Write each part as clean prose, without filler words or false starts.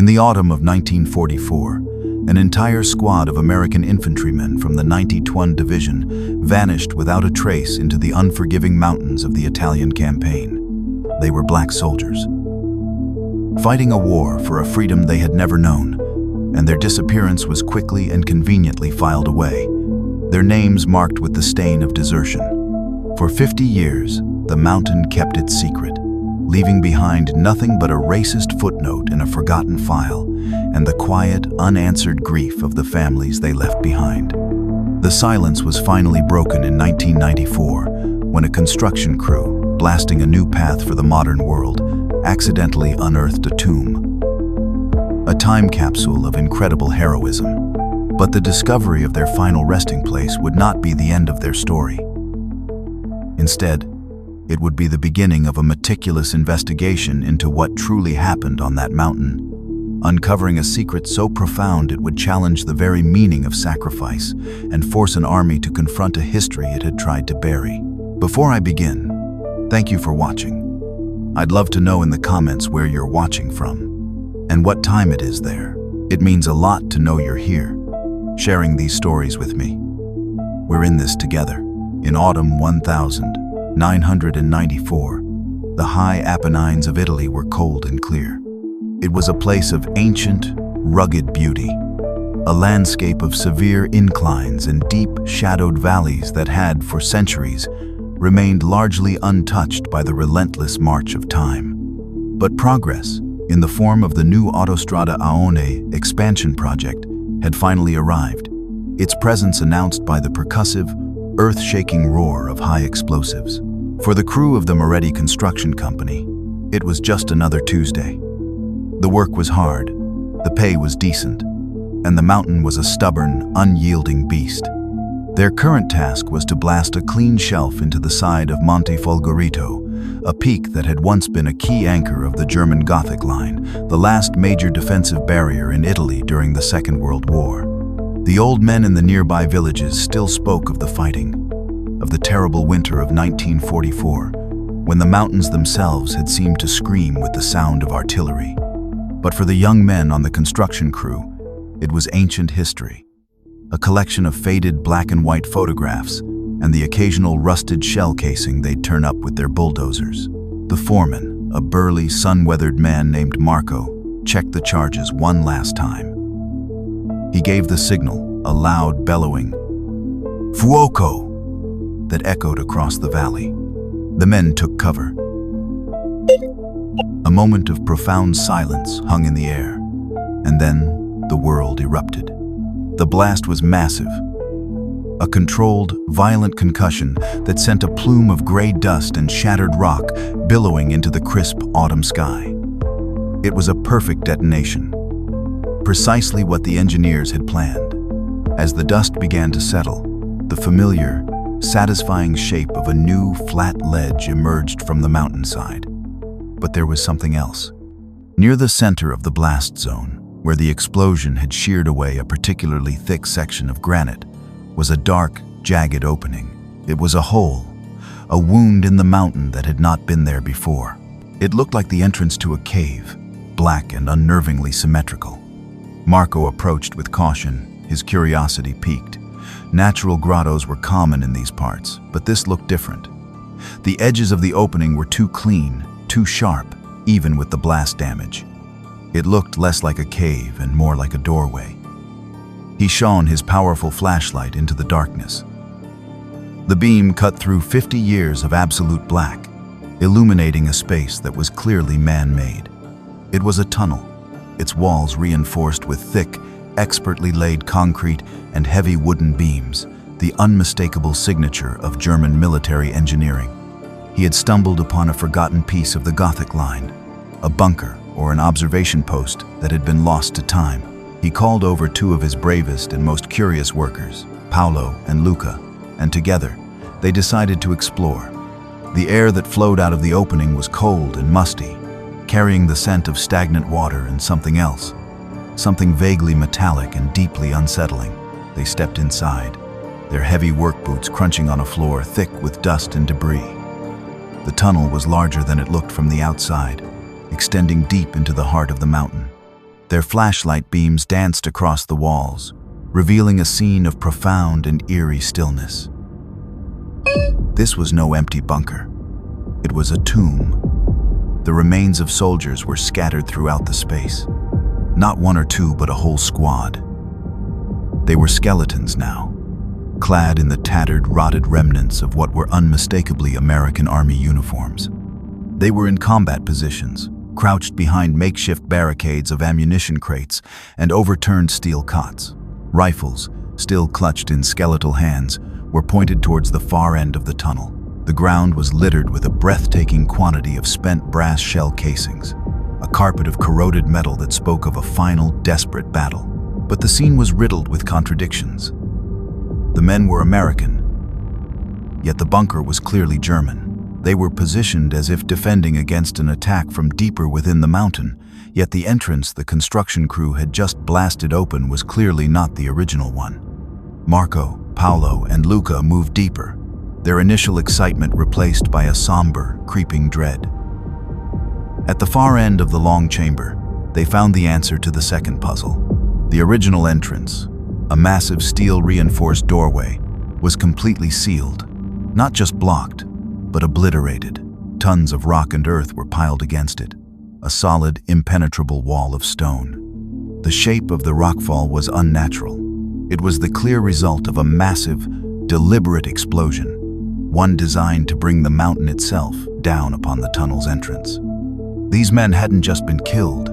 In the autumn of 1944, an entire squad of American infantrymen from the 91st Division vanished without a trace into the unforgiving mountains of the Italian campaign. They were black soldiers, fighting a war for a freedom they had never known, and their disappearance was quickly and conveniently filed away, their names marked with the stain of desertion. For 50 years, the mountain kept its secret, leaving behind nothing but a racist footnote in a forgotten file and the quiet, unanswered grief of the families they left behind. The silence was finally broken in 1994 when a construction crew, blasting a new path for the modern world, accidentally unearthed a tomb. A time capsule of incredible heroism. But the discovery of their final resting place would not be the end of their story. Instead, it would be the beginning of a meticulous investigation into what truly happened on that mountain, uncovering a secret so profound it would challenge the very meaning of sacrifice and force an army to confront a history it had tried to bury. Before I begin, thank you for watching. I'd love to know in the comments where you're watching from and what time it is there. It means a lot to know you're here, sharing these stories with me. We're in this together. In autumn 1994, the high Apennines of Italy were cold and clear. It was a place of ancient, rugged beauty, a landscape of severe inclines and deep, shadowed valleys that had, for centuries, remained largely untouched by the relentless march of time. But progress, in the form of the new Autostrada Aone expansion project, had finally arrived, its presence announced by the percussive, earth-shaking roar of high explosives. For the crew of the Moretti Construction Company, it was just another Tuesday. The work was hard, the pay was decent, and the mountain was a stubborn, unyielding beast. Their current task was to blast a clean shelf into the side of Monte Folgorito, a peak that had once been a key anchor of the German Gothic Line, the last major defensive barrier in Italy during the Second World War. The old men in the nearby villages still spoke of the fighting, of the terrible winter of 1944, when the mountains themselves had seemed to scream with the sound of artillery. But for the young men on the construction crew, it was ancient history, a collection of faded black and white photographs and the occasional rusted shell casing they'd turn up with their bulldozers. The foreman, a burly, sun-weathered man named Marco, checked the charges one last time. He gave the signal, a loud, bellowing "Fuoco!" that echoed across the valley. The men took cover. A moment of profound silence hung in the air, and then the world erupted. The blast was massive, a controlled, violent concussion that sent a plume of gray dust and shattered rock billowing into the crisp autumn sky. It was a perfect detonation, precisely what the engineers had planned. As the dust began to settle, the familiar, satisfying shape of a new, flat ledge emerged from the mountainside. But there was something else. Near the center of the blast zone, where the explosion had sheared away a particularly thick section of granite, was a dark, jagged opening. It was a hole, a wound in the mountain that had not been there before. It looked like the entrance to a cave, black and unnervingly symmetrical. Marco approached with caution, his curiosity piqued. Natural grottos were common in these parts, but this looked different. The edges of the opening were too clean, too sharp, even with the blast damage. It looked less like a cave and more like a doorway. He shone his powerful flashlight into the darkness. The beam cut through 50 years of absolute black, illuminating a space that was clearly man-made. It was a tunnel, its walls reinforced with thick, expertly laid concrete and heavy wooden beams, the unmistakable signature of German military engineering. He had stumbled upon a forgotten piece of the Gothic line, a bunker or an observation post that had been lost to time. He called over two of his bravest and most curious workers, Paolo and Luca, and together they decided to explore. The air that flowed out of the opening was cold and musty, carrying the scent of stagnant water and something else, something vaguely metallic and deeply unsettling. They stepped inside, their heavy work boots crunching on a floor thick with dust and debris. The tunnel was larger than it looked from the outside, extending deep into the heart of the mountain. Their flashlight beams danced across the walls, revealing a scene of profound and eerie stillness. This was no empty bunker. It was a tomb. The remains of soldiers were scattered throughout the space. Not one or two, but a whole squad. They were skeletons now, clad in the tattered, rotted remnants of what were unmistakably American Army uniforms. They were in combat positions, crouched behind makeshift barricades of ammunition crates and overturned steel cots. Rifles, still clutched in skeletal hands, were pointed towards the far end of the tunnel. The ground was littered with a breathtaking quantity of spent brass shell casings, a carpet of corroded metal that spoke of a final, desperate battle. But the scene was riddled with contradictions. The men were American, yet the bunker was clearly German. They were positioned as if defending against an attack from deeper within the mountain, yet the entrance the construction crew had just blasted open was clearly not the original one. Marco, Paolo, and Luca moved deeper, their initial excitement replaced by a somber, creeping dread. At the far end of the long chamber, they found the answer to the second puzzle. The original entrance, a massive steel-reinforced doorway, was completely sealed, not just blocked, but obliterated. Tons of rock and earth were piled against it, a solid, impenetrable wall of stone. The shape of the rockfall was unnatural. It was the clear result of a massive, deliberate explosion, one designed to bring the mountain itself down upon the tunnel's entrance. These men hadn't just been killed,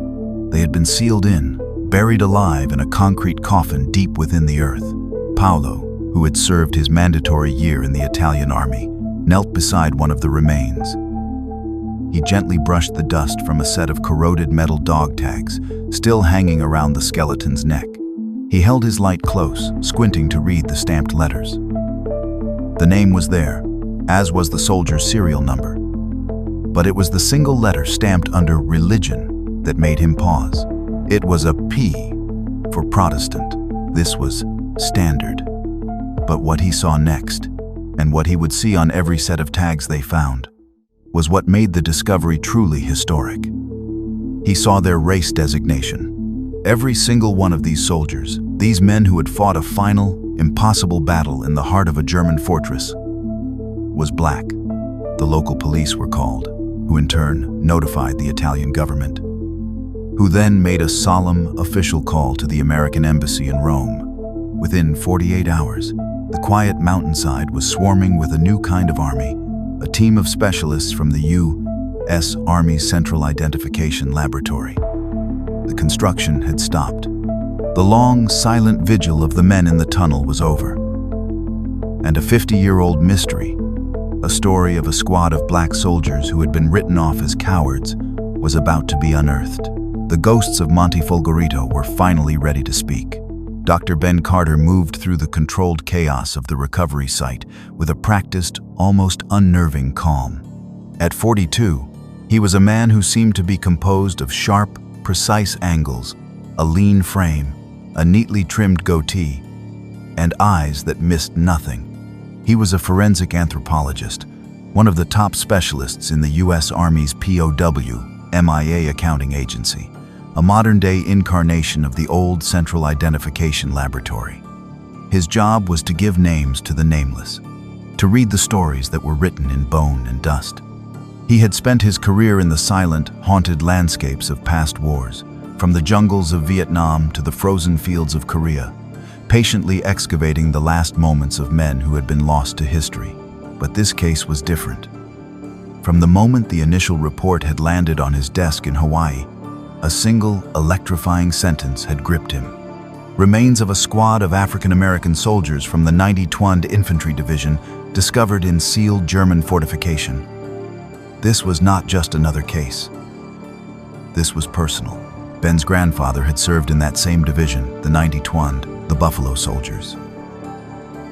they had been sealed in, buried alive in a concrete coffin deep within the earth. Paolo, who had served his mandatory year in the Italian army, knelt beside one of the remains. He gently brushed the dust from a set of corroded metal dog tags still hanging around the skeleton's neck. He held his light close, squinting to read the stamped letters. The name was there, as was the soldier's serial number. But it was the single letter stamped under religion that made him pause. It was a P for Protestant. This was standard. But what he saw next, and what he would see on every set of tags they found, was what made the discovery truly historic. He saw their race designation. Every single one of these soldiers, these men who had fought a final, impossible battle in the heart of a German fortress, was black. The local police were called, who in turn notified the Italian government, who then made a solemn official call to the American embassy in Rome. Within 48 hours, the quiet mountainside was swarming with a new kind of army, a team of specialists from the U.S. Army's Central Identification Laboratory. The construction had stopped. The long, silent vigil of the men in the tunnel was over. And a 50-year-old mystery, a story of a squad of black soldiers who had been written off as cowards, was about to be unearthed. The ghosts of Monte Folgorito were finally ready to speak. Dr. Ben Carter moved through the controlled chaos of the recovery site with a practiced, almost unnerving calm. At 42, he was a man who seemed to be composed of sharp, precise angles, a lean frame, a neatly trimmed goatee, and eyes that missed nothing. He was a forensic anthropologist, one of the top specialists in the U.S. Army's POW, MIA accounting agency, a modern-day incarnation of the old Central Identification Laboratory. His job was to give names to the nameless, to read the stories that were written in bone and dust. He had spent his career in the silent, haunted landscapes of past wars, from the jungles of Vietnam to the frozen fields of Korea, patiently excavating the last moments of men who had been lost to history. But this case was different. From the moment the initial report had landed on his desk in Hawaii, a single, electrifying sentence had gripped him. Remains of a squad of African-American soldiers from the 92nd Infantry Division discovered in sealed German fortification. This was not just another case. This was personal. Ben's grandfather had served in that same division, the 92nd, the Buffalo Soldiers.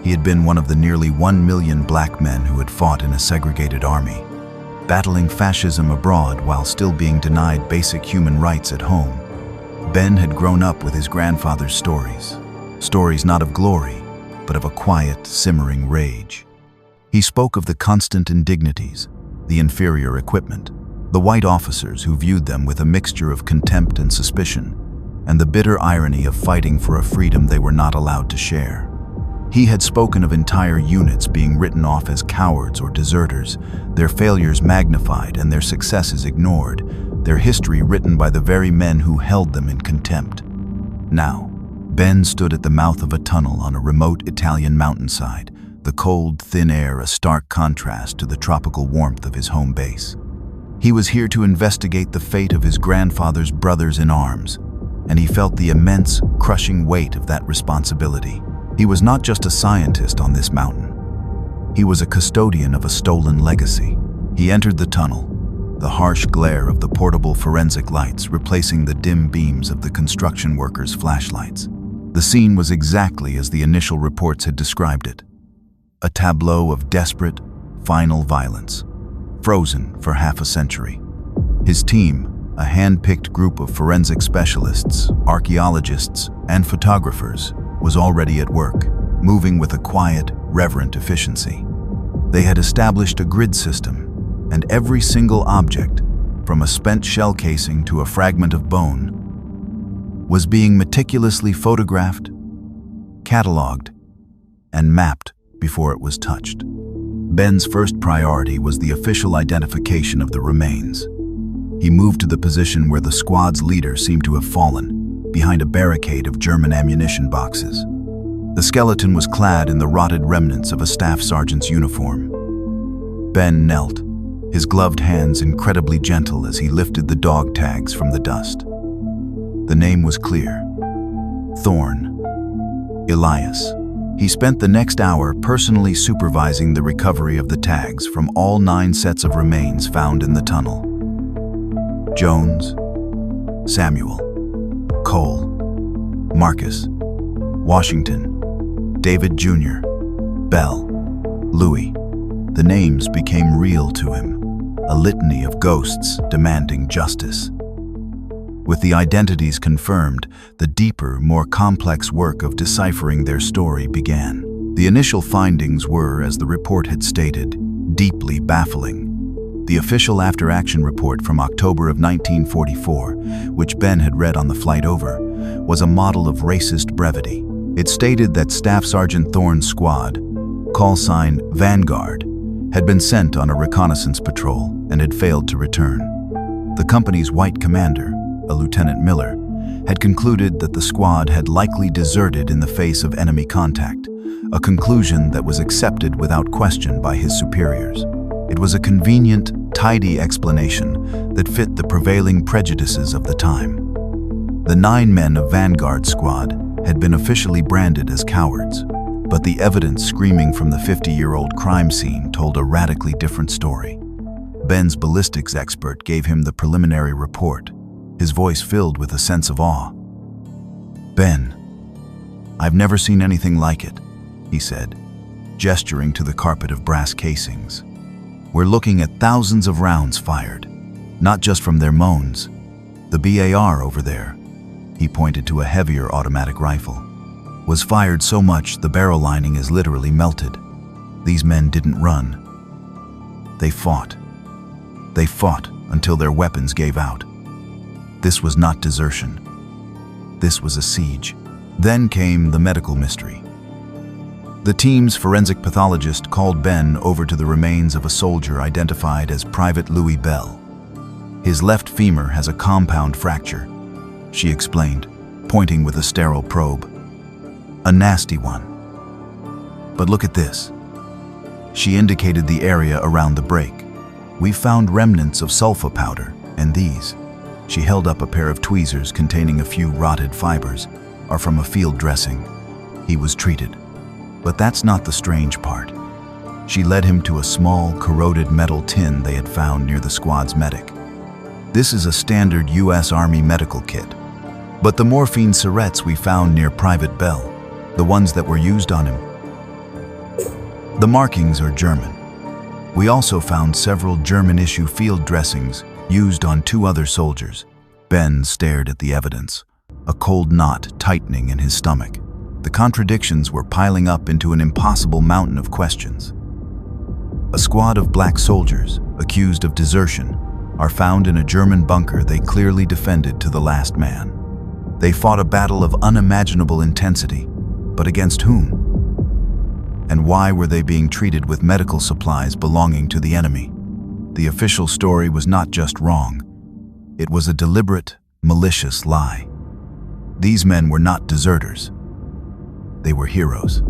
He had been one of the nearly 1 million black men who had fought in a segregated army, battling fascism abroad while still being denied basic human rights at home. Ben had grown up with his grandfather's stories. Stories not of glory, but of a quiet, simmering rage. He spoke of the constant indignities, the inferior equipment, the white officers who viewed them with a mixture of contempt and suspicion, and the bitter irony of fighting for a freedom they were not allowed to share. He had spoken of entire units being written off as cowards or deserters, their failures magnified and their successes ignored, their history written by the very men who held them in contempt. Now, Ben stood at the mouth of a tunnel on a remote Italian mountainside, the cold, thin air a stark contrast to the tropical warmth of his home base. He was here to investigate the fate of his grandfather's brothers in arms, and he felt the immense, crushing weight of that responsibility. He was not just a scientist on this mountain. He was a custodian of a stolen legacy. He entered the tunnel, the harsh glare of the portable forensic lights replacing the dim beams of the construction workers' flashlights. The scene was exactly as the initial reports had described it. A tableau of desperate, final violence, frozen for half a century. His team, a hand-picked group of forensic specialists, archaeologists, and photographers, was already at work, moving with a quiet, reverent efficiency. They had established a grid system, and every single object, from a spent shell casing to a fragment of bone, was being meticulously photographed, cataloged, and mapped before it was touched. Ben's first priority was the official identification of the remains. He moved to the position where the squad's leader seemed to have fallen, behind a barricade of German ammunition boxes. The skeleton was clad in the rotted remnants of a staff sergeant's uniform. Ben knelt, his gloved hands incredibly gentle as he lifted the dog tags from the dust. The name was clear: Thorn. Elias. He spent the next hour personally supervising the recovery of the tags from all 9 sets of remains found in the tunnel. Jones, Samuel, Cole, Marcus, Washington, David Jr., Bell, Louis. The names became real to him, a litany of ghosts demanding justice. With the identities confirmed, the deeper, more complex work of deciphering their story began. The initial findings were, as the report had stated, deeply baffling. The official after-action report from October of 1944, which Ben had read on the flight over, was a model of racist brevity. It stated that Staff Sergeant Thorne's squad, call sign Vanguard, had been sent on a reconnaissance patrol and had failed to return. The company's white commander, a Lieutenant Miller, had concluded that the squad had likely deserted in the face of enemy contact, a conclusion that was accepted without question by his superiors. It was a convenient, tidy explanation that fit the prevailing prejudices of the time. The 9 men of Vanguard squad had been officially branded as cowards, but the evidence screaming from the 50-year-old crime scene told a radically different story. Ben's ballistics expert gave him the preliminary report, his voice filled with a sense of awe. "Ben, I've never seen anything like it," he said, gesturing to the carpet of brass casings. "We're looking at thousands of rounds fired, not just from their moans. The BAR over there," he pointed to a heavier automatic rifle, "was fired so much the barrel lining is literally melted. These men didn't run. They fought. They fought until their weapons gave out. This was not desertion. This was a siege." Then came the medical mystery. The team's forensic pathologist called Ben over to the remains of a soldier identified as Private Louis Bell. "His left femur has a compound fracture," she explained, pointing with a sterile probe. "A nasty one. But look at this." She indicated the area around the break. "We found remnants of sulfa powder, and these," she held up a pair of tweezers containing a few rotted fibers, "are from a field dressing. He was treated." But that's not the strange part. She led him to a small, corroded metal tin they had found near the squad's medic. "This is a standard U.S. Army medical kit. But the morphine syrettes we found near Private Bell, the ones that were used on him, the markings are German. We also found several German-issue field dressings used on 2 other soldiers." Ben stared at the evidence, a cold knot tightening in his stomach. The contradictions were piling up into an impossible mountain of questions. A squad of black soldiers, accused of desertion, are found in a German bunker they clearly defended to the last man. They fought a battle of unimaginable intensity, but against whom? And why were they being treated with medical supplies belonging to the enemy? The official story was not just wrong. It was a deliberate, malicious lie. These men were not deserters. They were heroes.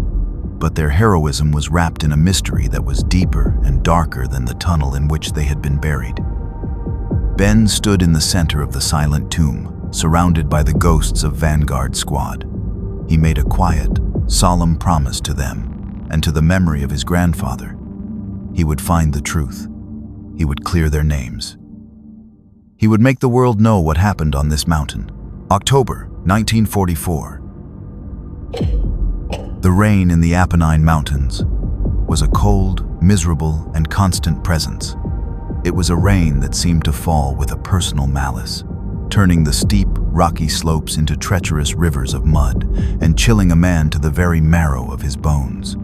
But their heroism was wrapped in a mystery that was deeper and darker than the tunnel in which they had been buried. Ben stood in the center of the silent tomb, surrounded by the ghosts of Vanguard Squad. He made a quiet, solemn promise to them and to the memory of his grandfather. He would find the truth. He would clear their names. He would make the world know what happened on this mountain. October 1944. The rain in the Apennine Mountains was a cold, miserable, and constant presence. It was a rain that seemed to fall with a personal malice, turning the steep, rocky slopes into treacherous rivers of mud and chilling a man to the very marrow of his bones.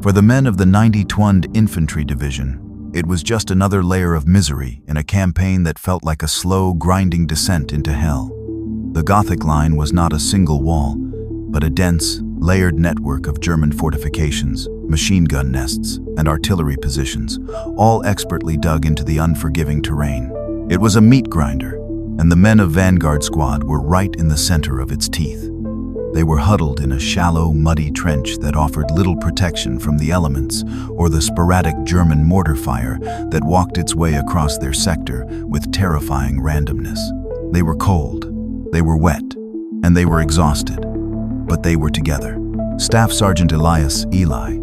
For the men of the 92nd Infantry Division, it was just another layer of misery in a campaign that felt like a slow, grinding descent into hell. The Gothic line was not a single wall, but a dense, layered network of German fortifications, machine gun nests, and artillery positions, all expertly dug into the unforgiving terrain. It was a meat grinder, and the men of Vanguard Squad were right in the center of its teeth. They were huddled in a shallow, muddy trench that offered little protection from the elements or the sporadic German mortar fire that walked its way across their sector with terrifying randomness. They were cold, they were wet, and they were exhausted. But they were together. Staff Sergeant Elias Eli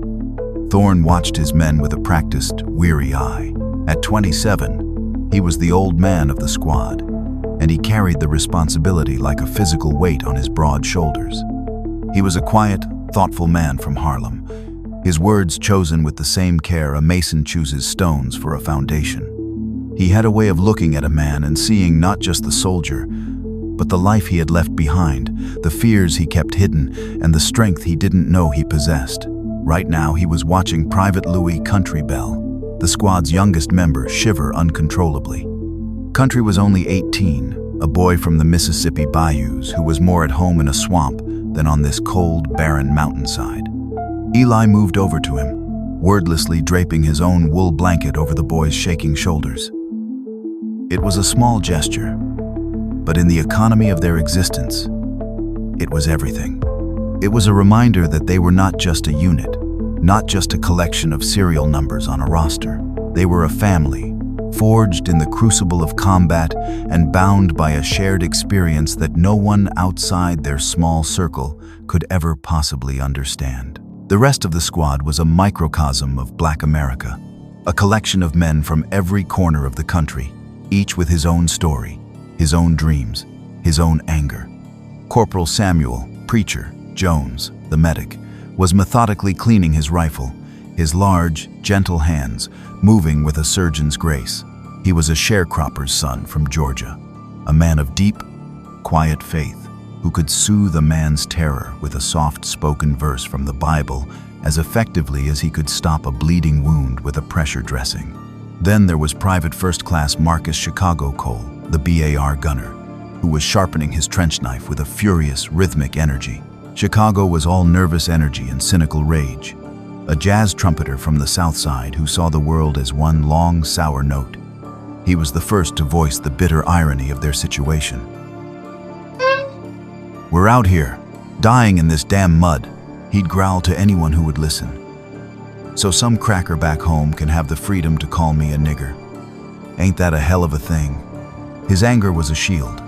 Thorne watched his men with a practiced, weary eye. At 27, he was the old man of the squad, and he carried the responsibility like a physical weight on his broad shoulders. He was a quiet, thoughtful man from Harlem, his words chosen with the same care a mason chooses stones for a foundation. He had a way of looking at a man and seeing not just the soldier, but the life he had left behind, the fears he kept hidden, and the strength he didn't know he possessed. Right now, he was watching Private Louis Country Bell, the squad's youngest member, shiver uncontrollably. Country was only 18, a boy from the Mississippi bayous who was more at home in a swamp than on this cold, barren mountainside. Eli moved over to him, wordlessly draping his own wool blanket over the boy's shaking shoulders. It was a small gesture, but in the economy of their existence, it was everything. It was a reminder that they were not just a unit, not just a collection of serial numbers on a roster. They were a family, forged in the crucible of combat and bound by a shared experience that no one outside their small circle could ever possibly understand. The rest of the squad was a microcosm of Black America, a collection of men from every corner of the country, each with his own story, his own dreams, his own anger. Corporal Samuel, preacher, Jones, the medic, was methodically cleaning his rifle, his large, gentle hands moving with a surgeon's grace. He was a sharecropper's son from Georgia, a man of deep, quiet faith who could soothe a man's terror with a soft-spoken verse from the Bible as effectively as he could stop a bleeding wound with a pressure dressing. Then there was Private First Class Marcus Chicago Cole, the BAR gunner, who was sharpening his trench knife with a furious, rhythmic energy. Chicago was all nervous energy and cynical rage, a jazz trumpeter from the South Side who saw the world as one long, sour note. He was the first to voice the bitter irony of their situation. "We're out here, dying in this damn mud," he'd growl to anyone who would listen. "So some cracker back home can have the freedom to call me a nigger. Ain't that a hell of a thing?" His anger was a shield,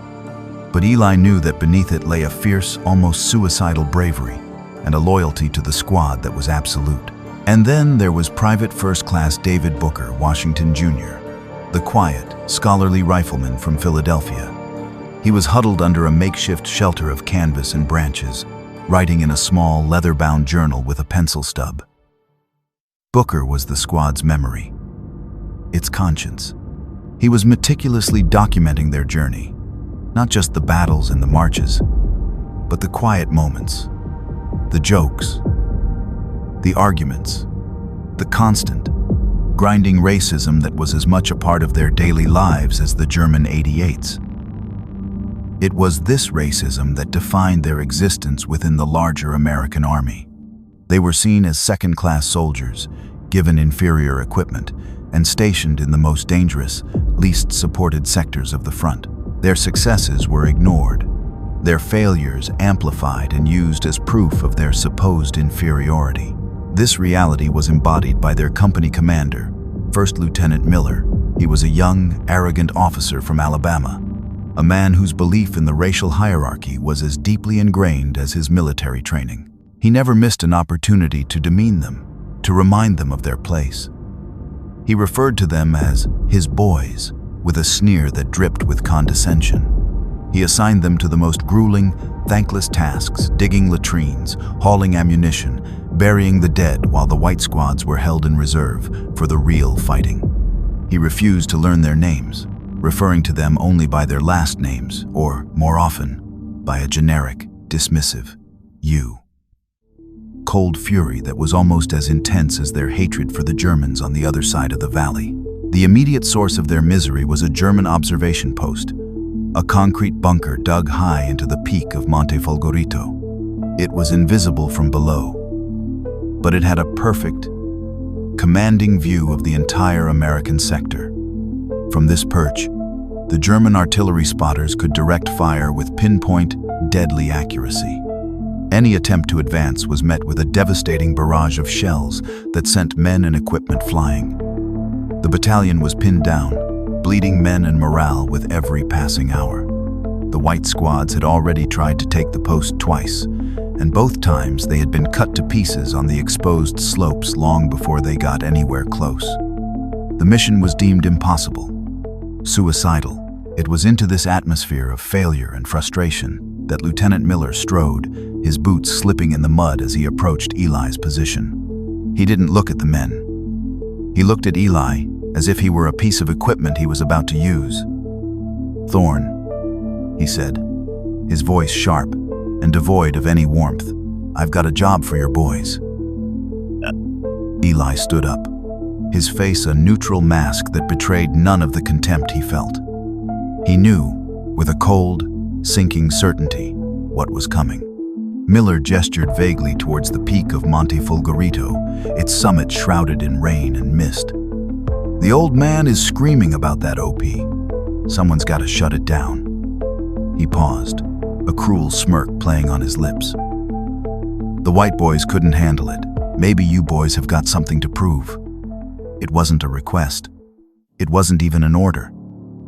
but Eli knew that beneath it lay a fierce, almost suicidal bravery and a loyalty to the squad that was absolute. And then there was Private First Class David Booker Washington Jr., the quiet, scholarly rifleman from Philadelphia. He was huddled under a makeshift shelter of canvas and branches, writing in a small, leather-bound journal with a pencil stub. Booker was the squad's memory, its conscience. He was meticulously documenting their journey, not just the battles and the marches, but the quiet moments, the jokes, the arguments, the constant, grinding racism that was as much a part of their daily lives as the German 88s. It was this racism that defined their existence within the larger American army. They were seen as second-class soldiers, given inferior equipment, and stationed in the most dangerous, least supported sectors of the front. Their successes were ignored, their failures amplified and used as proof of their supposed inferiority. This reality was embodied by their company commander, First Lieutenant Miller. He was a young, arrogant officer from Alabama, a man whose belief in the racial hierarchy was as deeply ingrained as his military training. He never missed an opportunity to demean them, to remind them of their place. He referred to them as his boys, with a sneer that dripped with condescension. He assigned them to the most grueling, thankless tasks, digging latrines, hauling ammunition, burying the dead while the white squads were held in reserve for the real fighting. He refused to learn their names, referring to them only by their last names, or, more often, by a generic, dismissive "you." Cold fury that was almost as intense as their hatred for the Germans on the other side of the valley. The immediate source of their misery was a German observation post, a concrete bunker dug high into the peak of Monte Folgorito. It was invisible from below, but it had a perfect, commanding view of the entire American sector. From this perch, the German artillery spotters could direct fire with pinpoint, deadly accuracy. Any attempt to advance was met with a devastating barrage of shells that sent men and equipment flying. The battalion was pinned down, bleeding men and morale with every passing hour. The white squads had already tried to take the post twice, and both times they had been cut to pieces on the exposed slopes long before they got anywhere close. The mission was deemed impossible, suicidal. It was into this atmosphere of failure and frustration that Lieutenant Miller strode, his boots slipping in the mud as he approached Eli's position. He didn't look at the men. He looked at Eli as if he were a piece of equipment he was about to use. "Thorn," he said, his voice sharp and devoid of any warmth. "I've got a job for your boys." Eli stood up, his face a neutral mask that betrayed none of the contempt he felt. He knew, with a cold, sinking certainty, what was coming. Miller gestured vaguely towards the peak of Monte Folgorito, its summit shrouded in rain and mist. "The old man is screaming about that OP. Someone's got to shut it down." He paused, a cruel smirk playing on his lips. "The white boys couldn't handle it. Maybe you boys have got something to prove." It wasn't a request. It wasn't even an order.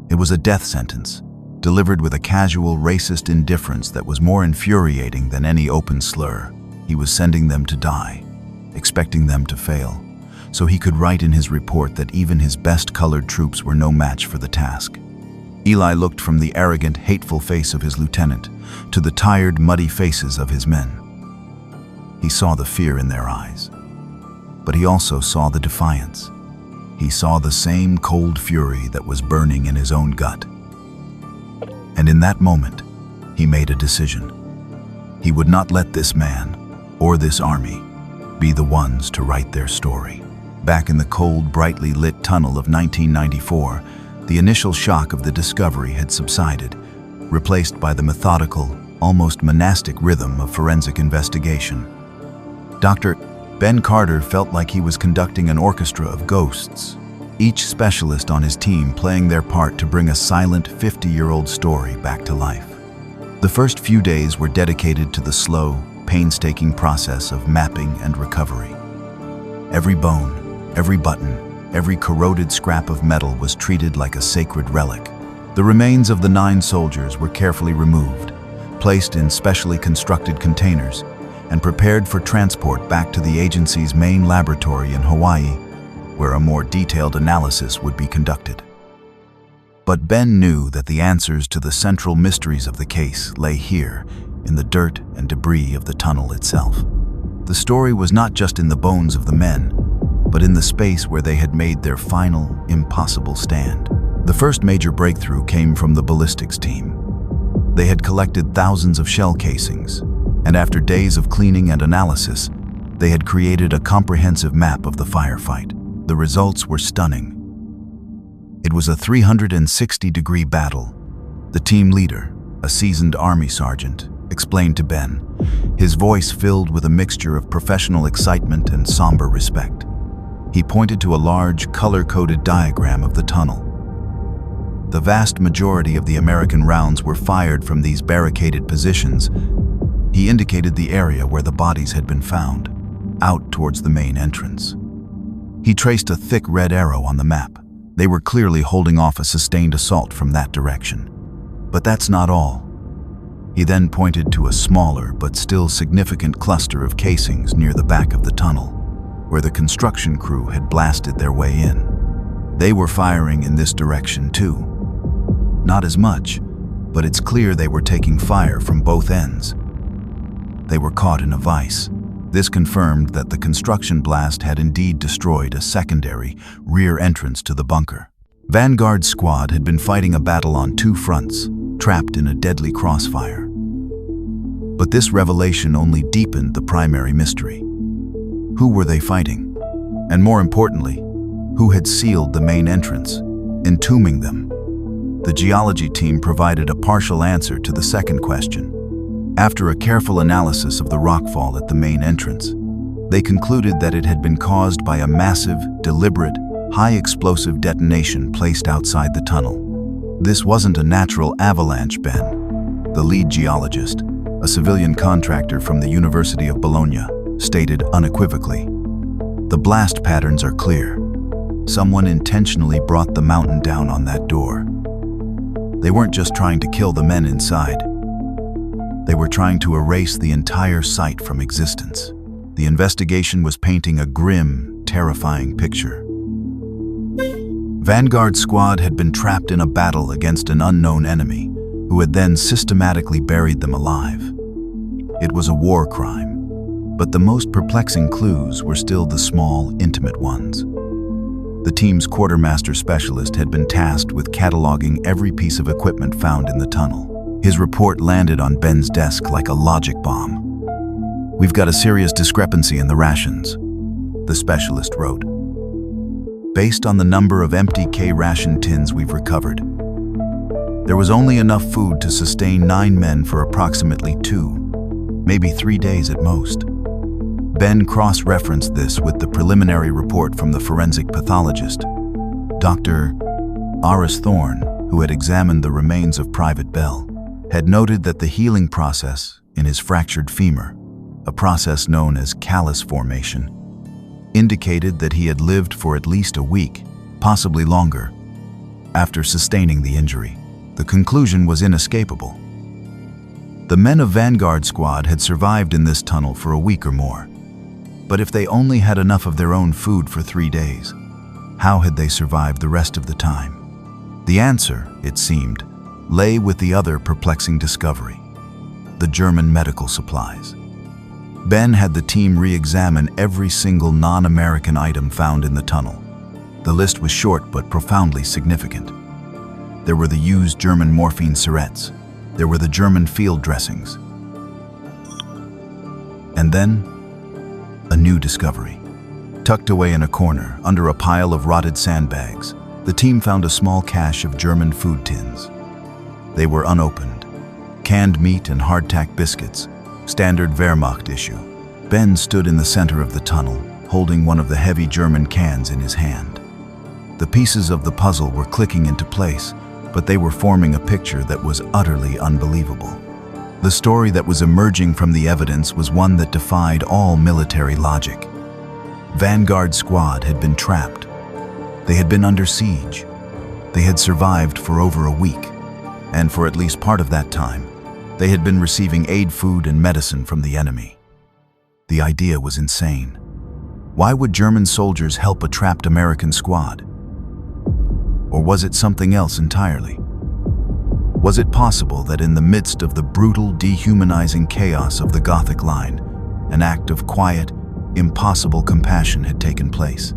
It was a death sentence, delivered with a casual, racist indifference that was more infuriating than any open slur. He was sending them to die, expecting them to fail, so he could write in his report that even his best-colored troops were no match for the task. Eli looked from the arrogant, hateful face of his lieutenant to the tired, muddy faces of his men. He saw the fear in their eyes, but he also saw the defiance. He saw the same cold fury that was burning in his own gut. And in that moment, he made a decision. He would not let this man, or this army, be the ones to write their story. Back in the cold, brightly lit tunnel of 1994, the initial shock of the discovery had subsided, replaced by the methodical, almost monastic rhythm of forensic investigation. Dr. Ben Carter felt like he was conducting an orchestra of ghosts, each specialist on his team playing their part to bring a silent 50-year-old story back to life. The first few days were dedicated to the slow, painstaking process of mapping and recovery. Every bone, every button, every corroded scrap of metal was treated like a sacred relic. The remains of the 9 soldiers were carefully removed, placed in specially constructed containers, and prepared for transport back to the agency's main laboratory in Hawaii, where a more detailed analysis would be conducted. But Ben knew that the answers to the central mysteries of the case lay here, in the dirt and debris of the tunnel itself. The story was not just in the bones of the men, but in the space where they had made their final, impossible stand. The first major breakthrough came from the ballistics team. They had collected thousands of shell casings, and after days of cleaning and analysis, they had created a comprehensive map of the firefight. The results were stunning. It was a 360-degree battle. The team leader, a seasoned army sergeant, explained to Ben, his voice filled with a mixture of professional excitement and somber respect. He pointed to a large, color-coded diagram of the tunnel. The vast majority of the American rounds were fired from these barricaded positions. He indicated the area where the bodies had been found, out towards the main entrance. He traced a thick red arrow on the map. They were clearly holding off a sustained assault from that direction. But that's not all. He then pointed to a smaller but still significant cluster of casings near the back of the tunnel, where the construction crew had blasted their way in. They were firing in this direction too. Not as much, but it's clear they were taking fire from both ends. They were caught in a vice. This confirmed that the construction blast had indeed destroyed a secondary, rear entrance to the bunker. Vanguard's squad had been fighting a battle on two fronts, trapped in a deadly crossfire. But this revelation only deepened the primary mystery. Who were they fighting? And more importantly, who had sealed the main entrance, entombing them? The geology team provided a partial answer to the second question. After a careful analysis of the rockfall at the main entrance, they concluded that it had been caused by a massive, deliberate, high-explosive detonation placed outside the tunnel. This wasn't a natural avalanche, Ben, the lead geologist, a civilian contractor from the University of Bologna, stated unequivocally. The blast patterns are clear. Someone intentionally brought the mountain down on that door. They weren't just trying to kill the men inside. They were trying to erase the entire site from existence. The investigation was painting a grim, terrifying picture. Vanguard's squad had been trapped in a battle against an unknown enemy, who had then systematically buried them alive. It was a war crime, but the most perplexing clues were still the small, intimate ones. The team's quartermaster specialist had been tasked with cataloging every piece of equipment found in the tunnel. His report landed on Ben's desk like a logic bomb. "We've got a serious discrepancy in the rations," the specialist wrote. "Based on the number of empty K-ration tins we've recovered, there was only enough food to sustain 9 men for approximately 2, maybe 3 days at most." Ben cross-referenced this with the preliminary report from the forensic pathologist, Dr. Aris Thorne, who had examined the remains of Private Bell, had noted that the healing process in his fractured femur, a process known as callus formation, indicated that he had lived for at least a week, possibly longer, after sustaining the injury. The conclusion was inescapable. The men of Vanguard Squad had survived in this tunnel for a week or more. But if they only had enough of their own food for 3 days, how had they survived the rest of the time? The answer, it seemed, lay with the other perplexing discovery: the German medical supplies. Ben had the team re-examine every single non-American item found in the tunnel. The list was short but profoundly significant. There were the used German morphine syrettes. There were the German field dressings. And then, a new discovery. Tucked away in a corner, under a pile of rotted sandbags, the team found a small cache of German food tins. They were unopened. Canned meat and hardtack biscuits, standard Wehrmacht issue. Ben stood in the center of the tunnel, holding one of the heavy German cans in his hand. The pieces of the puzzle were clicking into place, but they were forming a picture that was utterly unbelievable. The story that was emerging from the evidence was one that defied all military logic. Vanguard Squad had been trapped. They had been under siege. They had survived for over a week, and for at least part of that time, they had been receiving aid food and medicine from the enemy. The idea was insane. Why would German soldiers help a trapped American squad? Or was it something else entirely? Was it possible that in the midst of the brutal, dehumanizing chaos of the Gothic Line, an act of quiet, impossible compassion had taken place?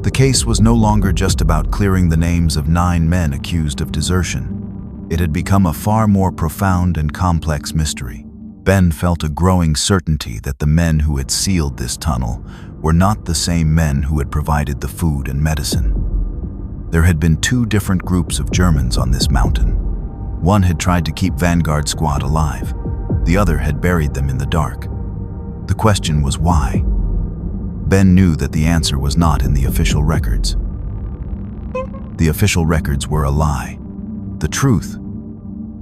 The case was no longer just about clearing the names of 9 men accused of desertion. It had become a far more profound and complex mystery. Ben felt a growing certainty that the men who had sealed this tunnel were not the same men who had provided the food and medicine. There had been 2 different groups of Germans on this mountain. One had tried to keep Vanguard Squad alive. The other had buried them in the dark. The question was why? Ben knew that the answer was not in the official records. The official records were a lie. The truth,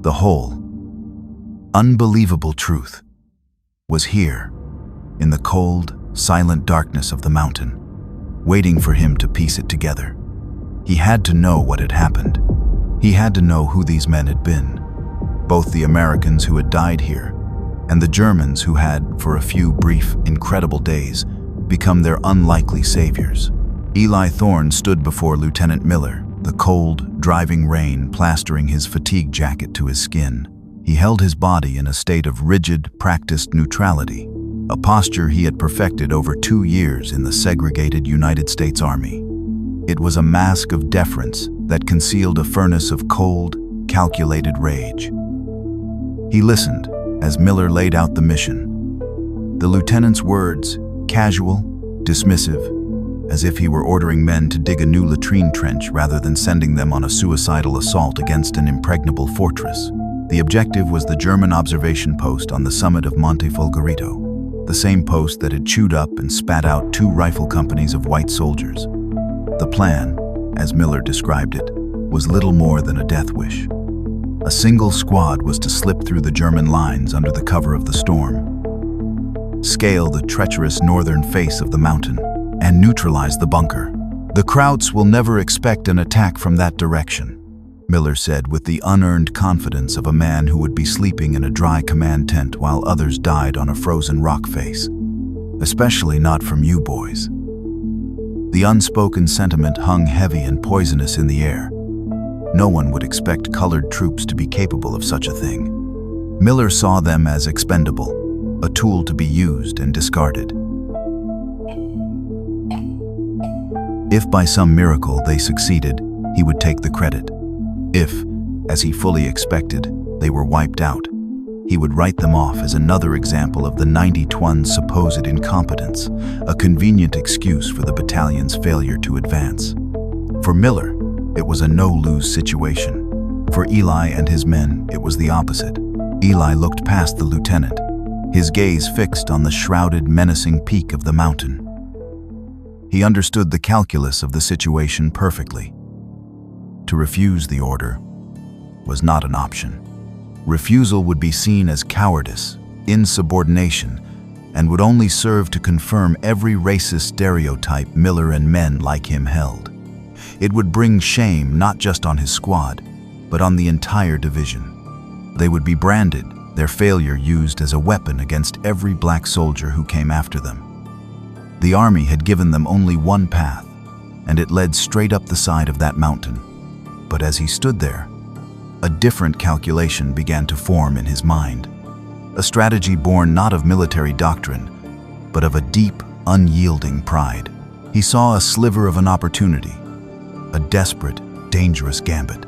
the whole, unbelievable truth, was here, in the cold, silent darkness of the mountain, waiting for him to piece it together. He had to know what had happened. He had to know who these men had been, both the Americans who had died here and the Germans who had, for a few brief, incredible days, become their unlikely saviors. Eli Thorne stood before Lieutenant Miller, the cold, driving rain plastering his fatigue jacket to his skin. He held his body in a state of rigid, practiced neutrality, a posture he had perfected over 2 years in the segregated United States Army. It was a mask of deference that concealed a furnace of cold, calculated rage. He listened as Miller laid out the mission. The lieutenant's words, casual, dismissive, as if he were ordering men to dig a new latrine trench rather than sending them on a suicidal assault against an impregnable fortress. The objective was the German observation post on the summit of Monte Folgorito, the same post that had chewed up and spat out 2 rifle companies of white soldiers. The plan, as Miller described it, was little more than a death wish. A single squad was to slip through the German lines under the cover of the storm, scale the treacherous northern face of the mountain, and neutralize the bunker. The Krauts will never expect an attack from that direction, Miller said with the unearned confidence of a man who would be sleeping in a dry command tent while others died on a frozen rock face. Especially not from you boys. The unspoken sentiment hung heavy and poisonous in the air. No one would expect colored troops to be capable of such a thing. Miller saw them as expendable, a tool to be used and discarded. If by some miracle they succeeded, he would take the credit. If, as he fully expected, they were wiped out, he would write them off as another example of the 90-1's supposed incompetence, a convenient excuse for the battalion's failure to advance. For Miller, it was a no-lose situation. For Eli and his men, it was the opposite. Eli looked past the lieutenant, his gaze fixed on the shrouded, menacing peak of the mountain. He understood the calculus of the situation perfectly. To refuse the order was not an option. Refusal would be seen as cowardice, insubordination, and would only serve to confirm every racist stereotype Miller and men like him held. It would bring shame not just on his squad, but on the entire division. They would be branded, their failure used as a weapon against every black soldier who came after them. The army had given them only one path, and it led straight up the side of that mountain. But as he stood there, a different calculation began to form in his mind. A strategy born not of military doctrine, but of a deep, unyielding pride. He saw a sliver of an opportunity, a desperate, dangerous gambit.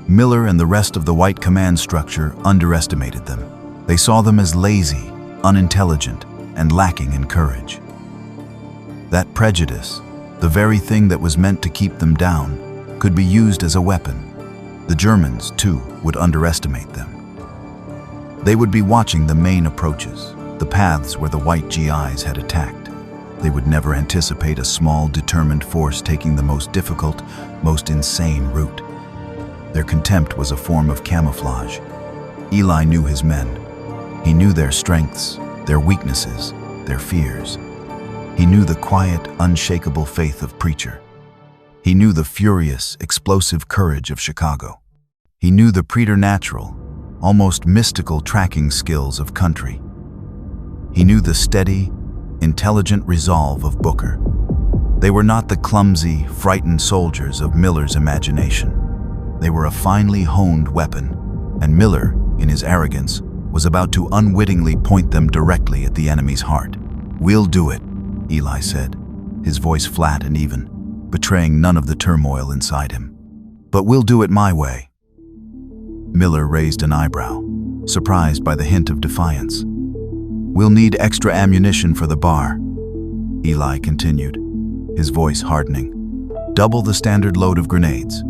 Miller and the rest of the white command structure underestimated them. They saw them as lazy, unintelligent, and lacking in courage. That prejudice, the very thing that was meant to keep them down, could be used as a weapon. The Germans, too, would underestimate them. They would be watching the main approaches, the paths where the white GIs had attacked. They would never anticipate a small, determined force taking the most difficult, most insane route. Their contempt was a form of camouflage. Eli knew his men. He knew their strengths, their weaknesses, their fears. He knew the quiet, unshakable faith of Preacher. He knew the furious, explosive courage of Chicago. He knew the preternatural, almost mystical tracking skills of Country. He knew the steady, intelligent resolve of Booker. They were not the clumsy, frightened soldiers of Miller's imagination. They were a finely honed weapon, and Miller, in his arrogance, was about to unwittingly point them directly at the enemy's heart. "We'll do it," Eli said, his voice flat and even, betraying none of the turmoil inside him. "But we'll do it my way." Miller raised an eyebrow, surprised by the hint of defiance. "We'll need extra ammunition for the bar," Eli continued, his voice hardening. "Double the standard load of grenades.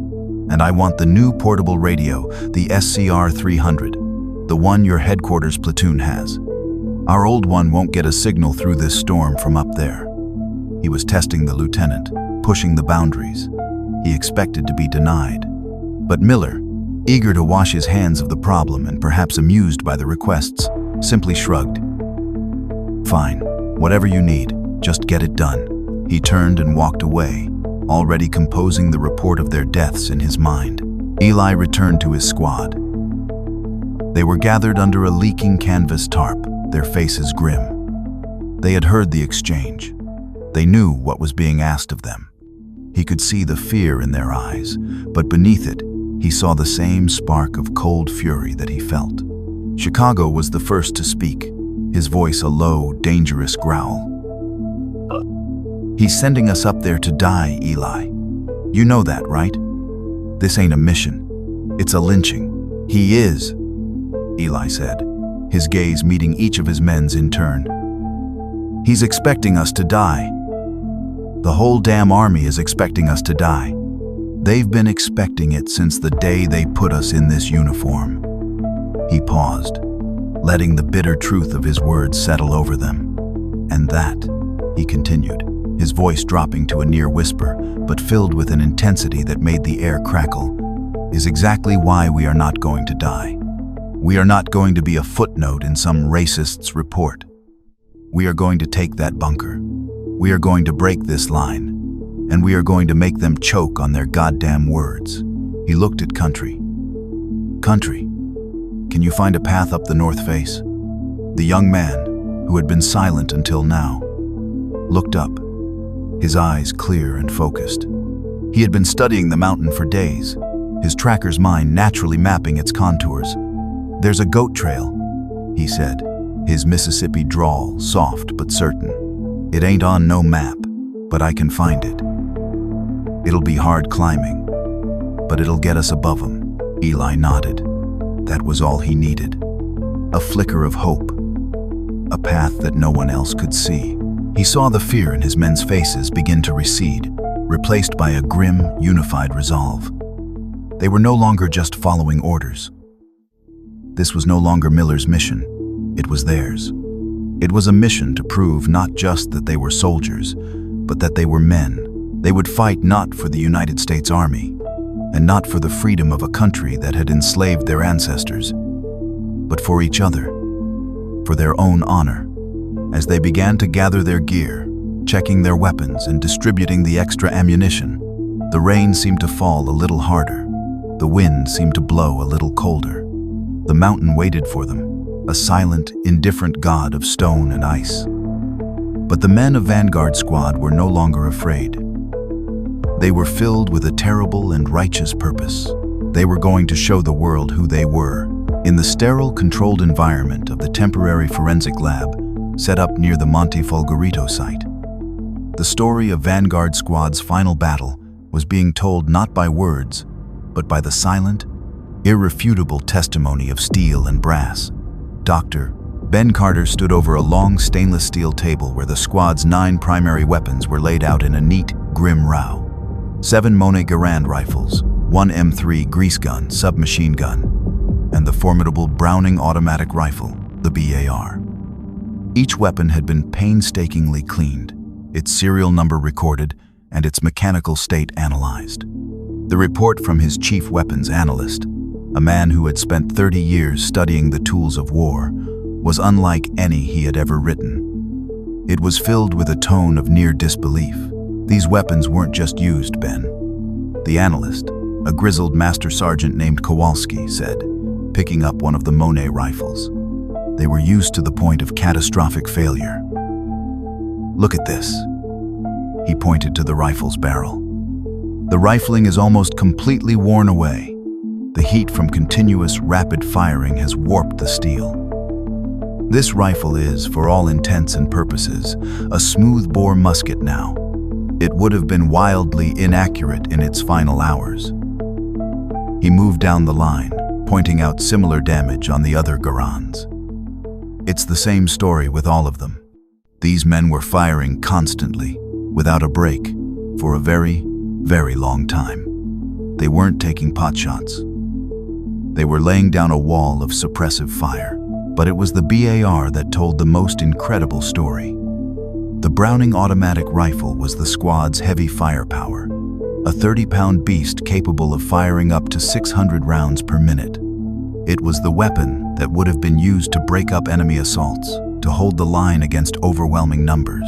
And I want the new portable radio, the SCR-300, the one your headquarters platoon has. Our old one won't get a signal through this storm from up there." He was testing the lieutenant, pushing the boundaries. He expected to be denied. But Miller, eager to wash his hands of the problem and perhaps amused by the requests, simply shrugged. "Fine, whatever you need, just get it done." He turned and walked away, already composing the report of their deaths in his mind. Eli returned to his squad. They were gathered under a leaking canvas tarp, their faces grim. They had heard the exchange. They knew what was being asked of them. He could see the fear in their eyes, but beneath it, he saw the same spark of cold fury that he felt. Chicago was the first to speak, his voice a low, dangerous growl. "He's sending us up there to die, Eli. You know that, right? This ain't a mission. It's a lynching." "He is," Eli said, his gaze meeting each of his men's in turn. "He's expecting us to die. The whole damn army is expecting us to die. They've been expecting it since the day they put us in this uniform." He paused, letting the bitter truth of his words settle over them. "And that," he continued, his voice dropping to a near whisper, but filled with an intensity that made the air crackle, "is exactly why we are not going to die. We are not going to be a footnote in some racist's report. We are going to take that bunker. We are going to break this line, and we are going to make them choke on their goddamn words." He looked at Country. "Country, can you find a path up the north face?" The young man, who had been silent until now, looked up, his eyes clear and focused. He had been studying the mountain for days, his tracker's mind naturally mapping its contours. "There's a goat trail," he said, his Mississippi drawl soft but certain. "It ain't on no map, but I can find it. It'll be hard climbing, but it'll get us above 'em." Eli nodded. That was all he needed. A flicker of hope. A path that no one else could see. He saw the fear in his men's faces begin to recede, replaced by a grim, unified resolve. They were no longer just following orders. This was no longer Miller's mission. It was theirs. It was a mission to prove not just that they were soldiers, but that they were men. They would fight not for the United States Army, and not for the freedom of a country that had enslaved their ancestors, but for each other, for their own honor. As they began to gather their gear, checking their weapons and distributing the extra ammunition, the rain seemed to fall a little harder. The wind seemed to blow a little colder. The mountain waited for them, a silent, indifferent god of stone and ice. But the men of Vanguard Squad were no longer afraid. They were filled with a terrible and righteous purpose. They were going to show the world who they were, in the sterile, controlled environment of the temporary forensic lab set up near the Monte Folgorito site. The story of Vanguard Squad's final battle was being told not by words, but by the silent, irrefutable testimony of steel and brass. Dr. Ben Carter stood over a long stainless steel table where the squad's 9 primary weapons were laid out in a neat, grim row. 7 Monet Garand rifles, 1 M3 grease gun, submachine gun, and the formidable Browning automatic rifle, the BAR. Each weapon had been painstakingly cleaned, its serial number recorded, and its mechanical state analyzed. The report from his chief weapons analyst, a man who had spent 30 years studying the tools of war, was unlike any he had ever written. It was filled with a tone of near disbelief. "These weapons weren't just used, Ben," the analyst, a grizzled master sergeant named Kowalski, said, picking up one of the Monet rifles. "They were used to the point of catastrophic failure. Look at this." He pointed to the rifle's barrel. "The rifling is almost completely worn away. The heat from continuous rapid firing has warped the steel. This rifle is, for all intents and purposes, a smoothbore musket now. It would have been wildly inaccurate in its final hours." He moved down the line, pointing out similar damage on the other Garands. "It's the same story with all of them. These men were firing constantly, without a break, for a very, very long time. They weren't taking potshots. They were laying down a wall of suppressive fire. But it was the BAR that told the most incredible story. The Browning automatic rifle was the squad's heavy firepower, a 30-pound beast capable of firing up to 600 rounds per minute. It was the weapon that would have been used to break up enemy assaults, to hold the line against overwhelming numbers.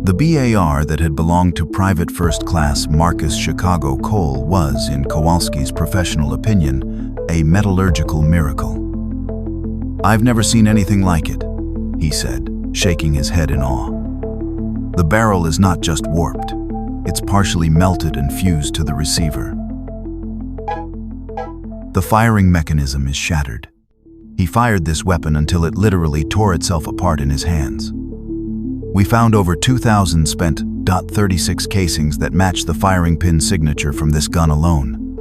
The BAR that had belonged to Private First Class Marcus Chicago Cole was, in Kowalski's professional opinion, a metallurgical miracle. "I've never seen anything like it," he said, shaking his head in awe. "The barrel is not just warped, it's partially melted and fused to the receiver. The firing mechanism is shattered. He fired this weapon until it literally tore itself apart in his hands. We found over 2,000 spent .36 casings that match the firing pin signature from this gun alone."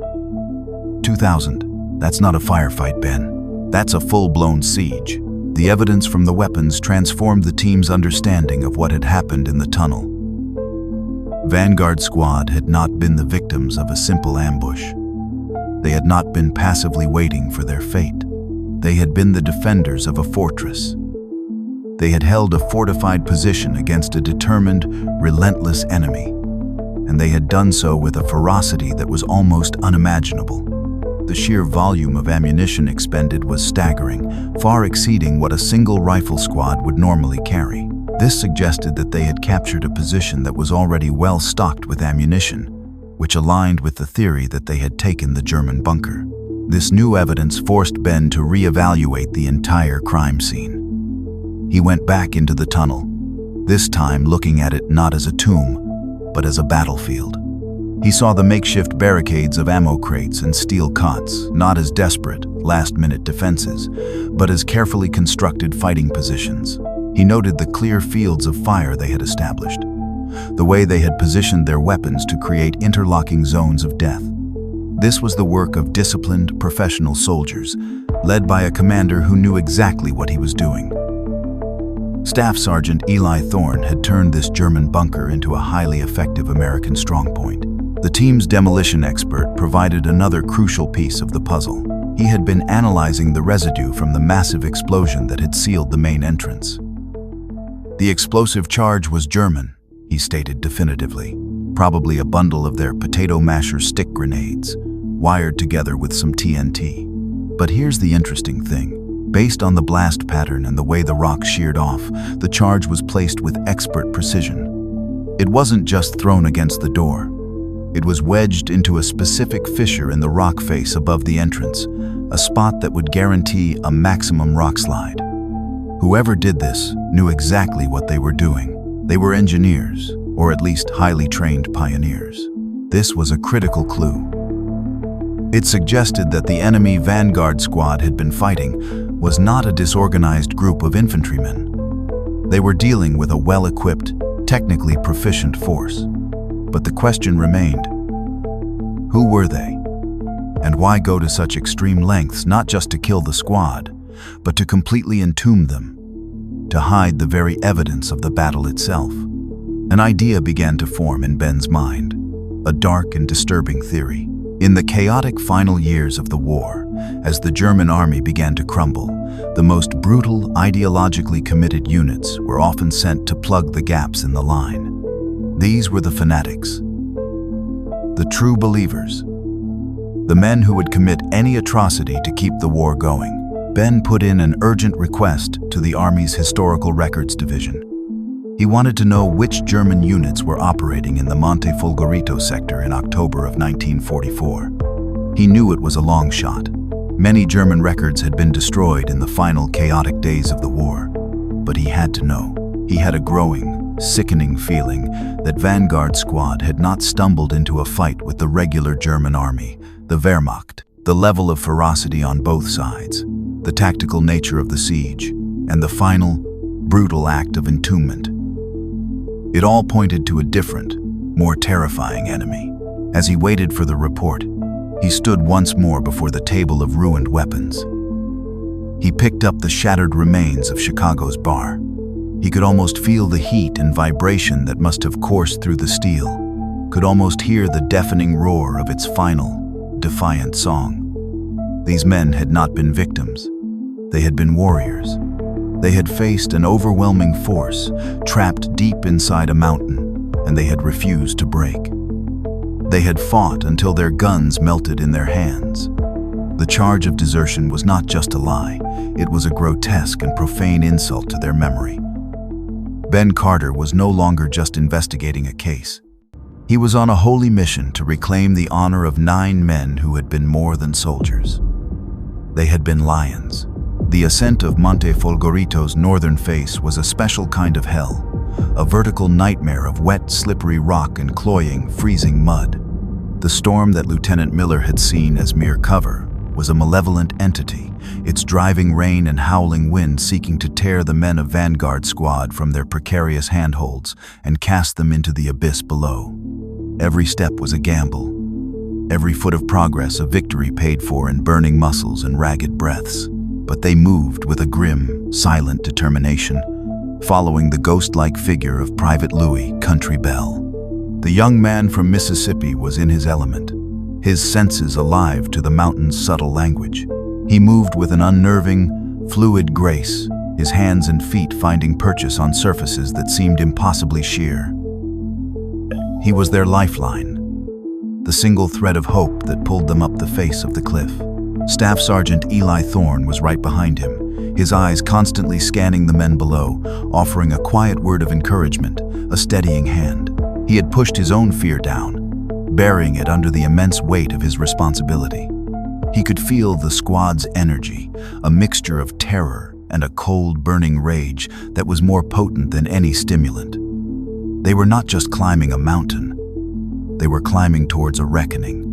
2,000. That's not a firefight, Ben. That's a full-blown siege. The evidence from the weapons transformed the team's understanding of what had happened in the tunnel. Vanguard Squad had not been the victims of a simple ambush. They had not been passively waiting for their fate. They had been the defenders of a fortress. They had held a fortified position against a determined, relentless enemy, and they had done so with a ferocity that was almost unimaginable. The sheer volume of ammunition expended was staggering, far exceeding what a single rifle squad would normally carry. This suggested that they had captured a position that was already well stocked with ammunition, which aligned with the theory that they had taken the German bunker. This new evidence forced Ben to reevaluate the entire crime scene. He went back into the tunnel, this time looking at it not as a tomb, but as a battlefield. He saw the makeshift barricades of ammo crates and steel cots, not as desperate, last-minute defenses, but as carefully constructed fighting positions. He noted the clear fields of fire they had established, the way they had positioned their weapons to create interlocking zones of death. This was the work of disciplined, professional soldiers, led by a commander who knew exactly what he was doing. Staff Sergeant Eli Thorne had turned this German bunker into a highly effective American strongpoint. The team's demolition expert provided another crucial piece of the puzzle. He had been analyzing the residue from the massive explosion that had sealed the main entrance. The explosive charge was German, he stated definitively, probably a bundle of their potato masher stick grenades, wired together with some TNT. But here's the interesting thing. Based on the blast pattern and the way the rock sheared off, the charge was placed with expert precision. It wasn't just thrown against the door. It was wedged into a specific fissure in the rock face above the entrance, a spot that would guarantee a maximum rock slide. Whoever did this knew exactly what they were doing. They were engineers, or at least highly trained pioneers. This was a critical clue. It suggested that the enemy Vanguard Squad had been fighting was not a disorganized group of infantrymen. They were dealing with a well-equipped, technically proficient force. But the question remained, who were they? And why go to such extreme lengths not just to kill the squad, but to completely entomb them, to hide the very evidence of the battle itself? An idea began to form in Ben's mind, a dark and disturbing theory. In the chaotic final years of the war, as the German army began to crumble, the most brutal, ideologically committed units were often sent to plug the gaps in the line. These were the fanatics, the true believers, the men who would commit any atrocity to keep the war going. Ben put in an urgent request to the Army's Historical Records Division. He wanted to know which German units were operating in the Monte Folgorito sector in October of 1944. He knew it was a long shot. Many German records had been destroyed in the final chaotic days of the war. But he had to know. He had a growing, sickening feeling that Vanguard Squad had not stumbled into a fight with the regular German army, the Wehrmacht. The level of ferocity on both sides, the tactical nature of the siege, and the final, brutal act of entombment. It all pointed to a different, more terrifying enemy. As he waited for the report, he stood once more before the table of ruined weapons. He picked up the shattered remains of Chicago's bar. He could almost feel the heat and vibration that must have coursed through the steel. could almost hear the deafening roar of its final, defiant song. These men had not been victims. They had been warriors. They had faced an overwhelming force, trapped deep inside a mountain, and they had refused to break. They had fought until their guns melted in their hands. The charge of desertion was not just a lie, it was a grotesque and profane insult to their memory. Ben Carter was no longer just investigating a case. He was on a holy mission to reclaim the honor of 9 men who had been more than soldiers. They had been lions. The ascent of Monte Folgorito's northern face was a special kind of hell, a vertical nightmare of wet, slippery rock and cloying, freezing mud. The storm that Lieutenant Miller had seen as mere cover was a malevolent entity, its driving rain and howling wind seeking to tear the men of Vanguard Squad from their precarious handholds and cast them into the abyss below. Every step was a gamble. Every foot of progress a victory paid for in burning muscles and ragged breaths. But they moved with a grim, silent determination, following the ghost-like figure of Private Louis Country Bell. The young man from Mississippi was in his element, his senses alive to the mountain's subtle language. He moved with an unnerving, fluid grace, his hands and feet finding purchase on surfaces that seemed impossibly sheer. He was their lifeline, the single thread of hope that pulled them up the face of the cliff. Staff Sergeant Eli Thorne was right behind him, his eyes constantly scanning the men below, offering a quiet word of encouragement, a steadying hand. He had pushed his own fear down, burying it under the immense weight of his responsibility. He could feel the squad's energy, a mixture of terror and a cold, burning rage that was more potent than any stimulant. They were not just climbing a mountain. They were climbing towards a reckoning.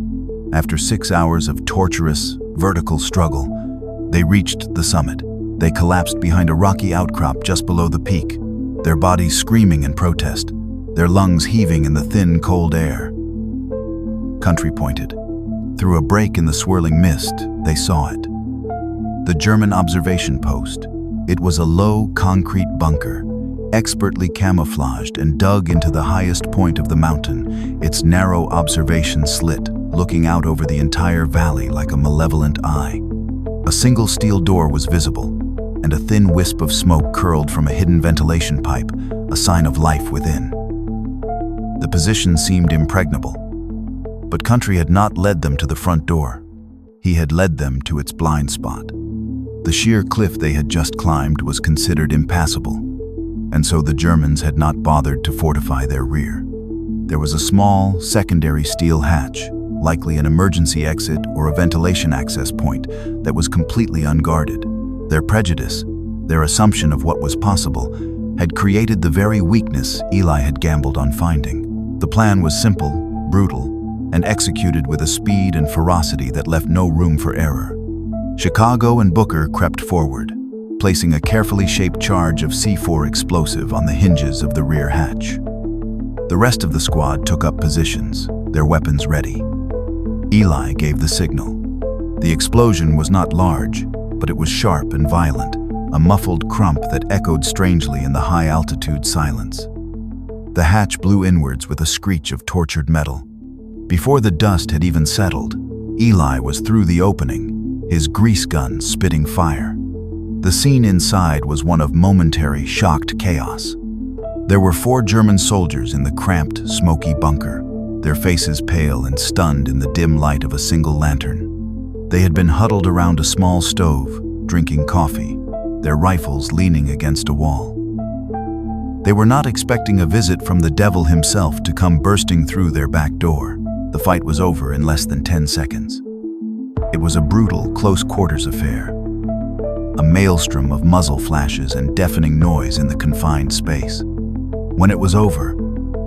After 6 hours of torturous, vertical struggle, they reached the summit. They collapsed behind a rocky outcrop just below the peak, their bodies screaming in protest, their lungs heaving in the thin, cold air. Country pointed. Through a break in the swirling mist, they saw it. The German observation post. It was a low, concrete bunker, expertly camouflaged and dug into the highest point of the mountain, its narrow observation slit looking out over the entire valley like a malevolent eye. A single steel door was visible, and a thin wisp of smoke curled from a hidden ventilation pipe, a sign of life within. The position seemed impregnable, but Country had not led them to the front door. He had led them to its blind spot. The sheer cliff they had just climbed was considered impassable, and so the Germans had not bothered to fortify their rear. There was a small, secondary steel hatch, likely an emergency exit or a ventilation access point, that was completely unguarded. Their prejudice, their assumption of what was possible, had created the very weakness Eli had gambled on finding. The plan was simple, brutal, and executed with a speed and ferocity that left no room for error. Chicago and Booker crept forward, placing a carefully shaped charge of C4 explosive on the hinges of the rear hatch. The rest of the squad took up positions, their weapons ready. Eli gave the signal. The explosion was not large, but it was sharp and violent, a muffled crump that echoed strangely in the high-altitude silence. The hatch blew inwards with a screech of tortured metal. Before the dust had even settled, Eli was through the opening, his grease gun spitting fire. The scene inside was one of momentary, shocked chaos. There were 4 German soldiers in the cramped, smoky bunker, their faces pale and stunned in the dim light of a single lantern. They had been huddled around a small stove, drinking coffee, their rifles leaning against a wall. They were not expecting a visit from the devil himself to come bursting through their back door. The fight was over in less than 10 seconds. It was a brutal, close-quarters affair. A maelstrom of muzzle flashes and deafening noise in the confined space. When it was over,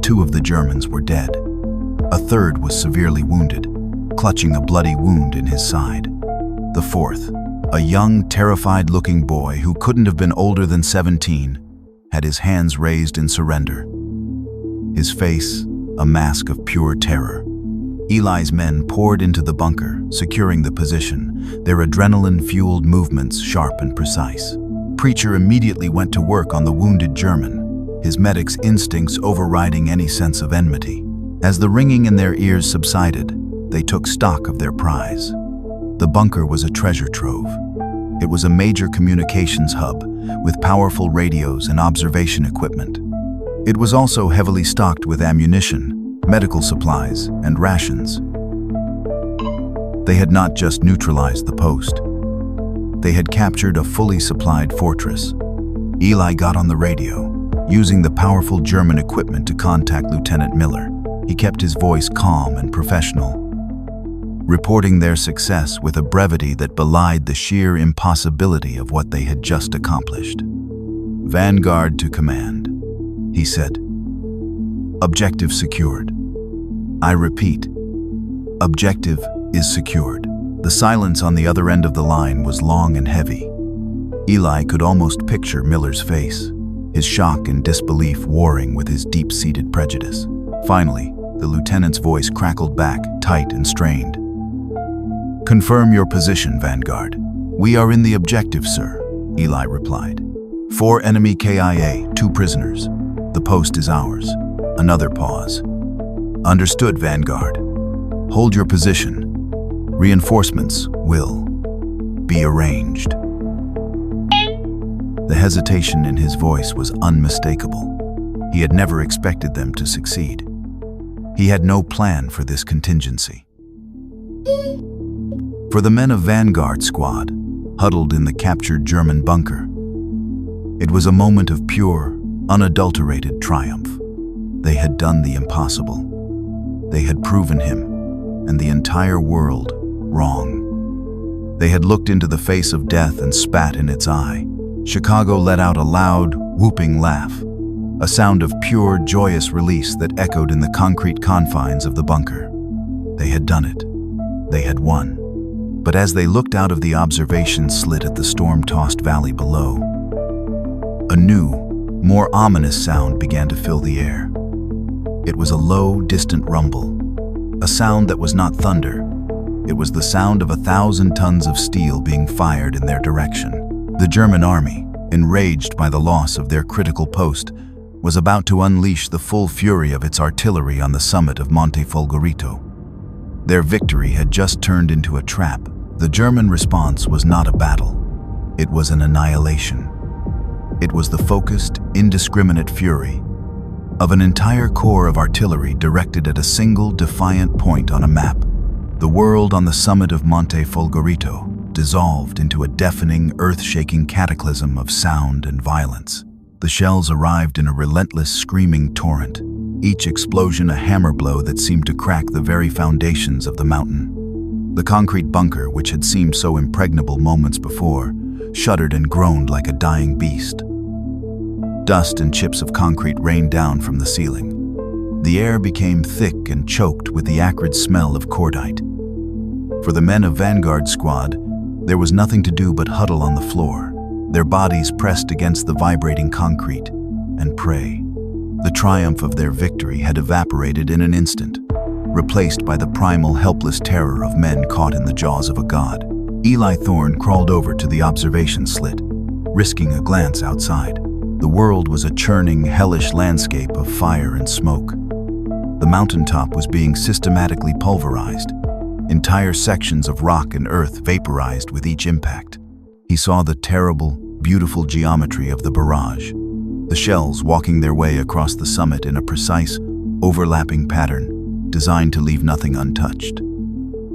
2 of the Germans were dead. A third was severely wounded, clutching a bloody wound in his side. The fourth, a young, terrified-looking boy who couldn't have been older than 17, had his hands raised in surrender. His face, a mask of pure terror. Eli's men poured into the bunker, securing the position, their adrenaline-fueled movements sharp and precise. Preacher immediately went to work on the wounded German, his medic's instincts overriding any sense of enmity. As the ringing in their ears subsided, they took stock of their prize. The bunker was a treasure trove. It was a major communications hub with powerful radios and observation equipment. It was also heavily stocked with ammunition, medical supplies, and rations. They had not just neutralized the post. They had captured a fully supplied fortress. Eli got on the radio, using the powerful German equipment to contact Lieutenant Miller. He kept his voice calm and professional, reporting their success with a brevity that belied the sheer impossibility of what they had just accomplished. "Vanguard to command," he said. "Objective secured. I repeat, objective is secured." The silence on the other end of the line was long and heavy. Eli could almost picture Miller's face, his shock and disbelief warring with his deep-seated prejudice. Finally, the lieutenant's voice crackled back, tight and strained. "Confirm your position, Vanguard." "We are in the objective, sir," Eli replied. "4 enemy KIA, 2 prisoners. The post is ours." Another pause. "Understood, Vanguard. Hold your position. Reinforcements will be arranged." The hesitation in his voice was unmistakable. He had never expected them to succeed. He had no plan for this contingency. For the men of Vanguard Squad, huddled in the captured German bunker, it was a moment of pure, unadulterated triumph. They had done the impossible. They had proven him, and the entire world, wrong. They had looked into the face of death and spat in its eye. Chicago let out a loud, whooping laugh, a sound of pure, joyous release that echoed in the concrete confines of the bunker. They had done it. They had won. But as they looked out of the observation slit at the storm-tossed valley below, a new, more ominous sound began to fill the air. It was a low, distant rumble, a sound that was not thunder. It was the sound of 1,000 tons of steel being fired in their direction. The German army, enraged by the loss of their critical post, was about to unleash the full fury of its artillery on the summit of Monte Folgorito. Their victory had just turned into a trap. The German response was not a battle. It was an annihilation. It was the focused, indiscriminate fury of an entire corps of artillery directed at a single defiant point on a map. The world on the summit of Monte Folgorito dissolved into a deafening, earth-shaking cataclysm of sound and violence. The shells arrived in a relentless, screaming torrent, each explosion a hammer blow that seemed to crack the very foundations of the mountain. The concrete bunker, which had seemed so impregnable moments before, shuddered and groaned like a dying beast. Dust and chips of concrete rained down from the ceiling. The air became thick and choked with the acrid smell of cordite. For the men of Vanguard Squad, there was nothing to do but huddle on the floor, their bodies pressed against the vibrating concrete, and pray. The triumph of their victory had evaporated in an instant, replaced by the primal, helpless terror of men caught in the jaws of a god. Eli Thorne crawled over to the observation slit, risking a glance outside. The world was a churning, hellish landscape of fire and smoke. The mountaintop was being systematically pulverized, entire sections of rock and earth vaporized with each impact. He saw the terrible, beautiful geometry of the barrage, the shells walking their way across the summit in a precise, overlapping pattern designed to leave nothing untouched.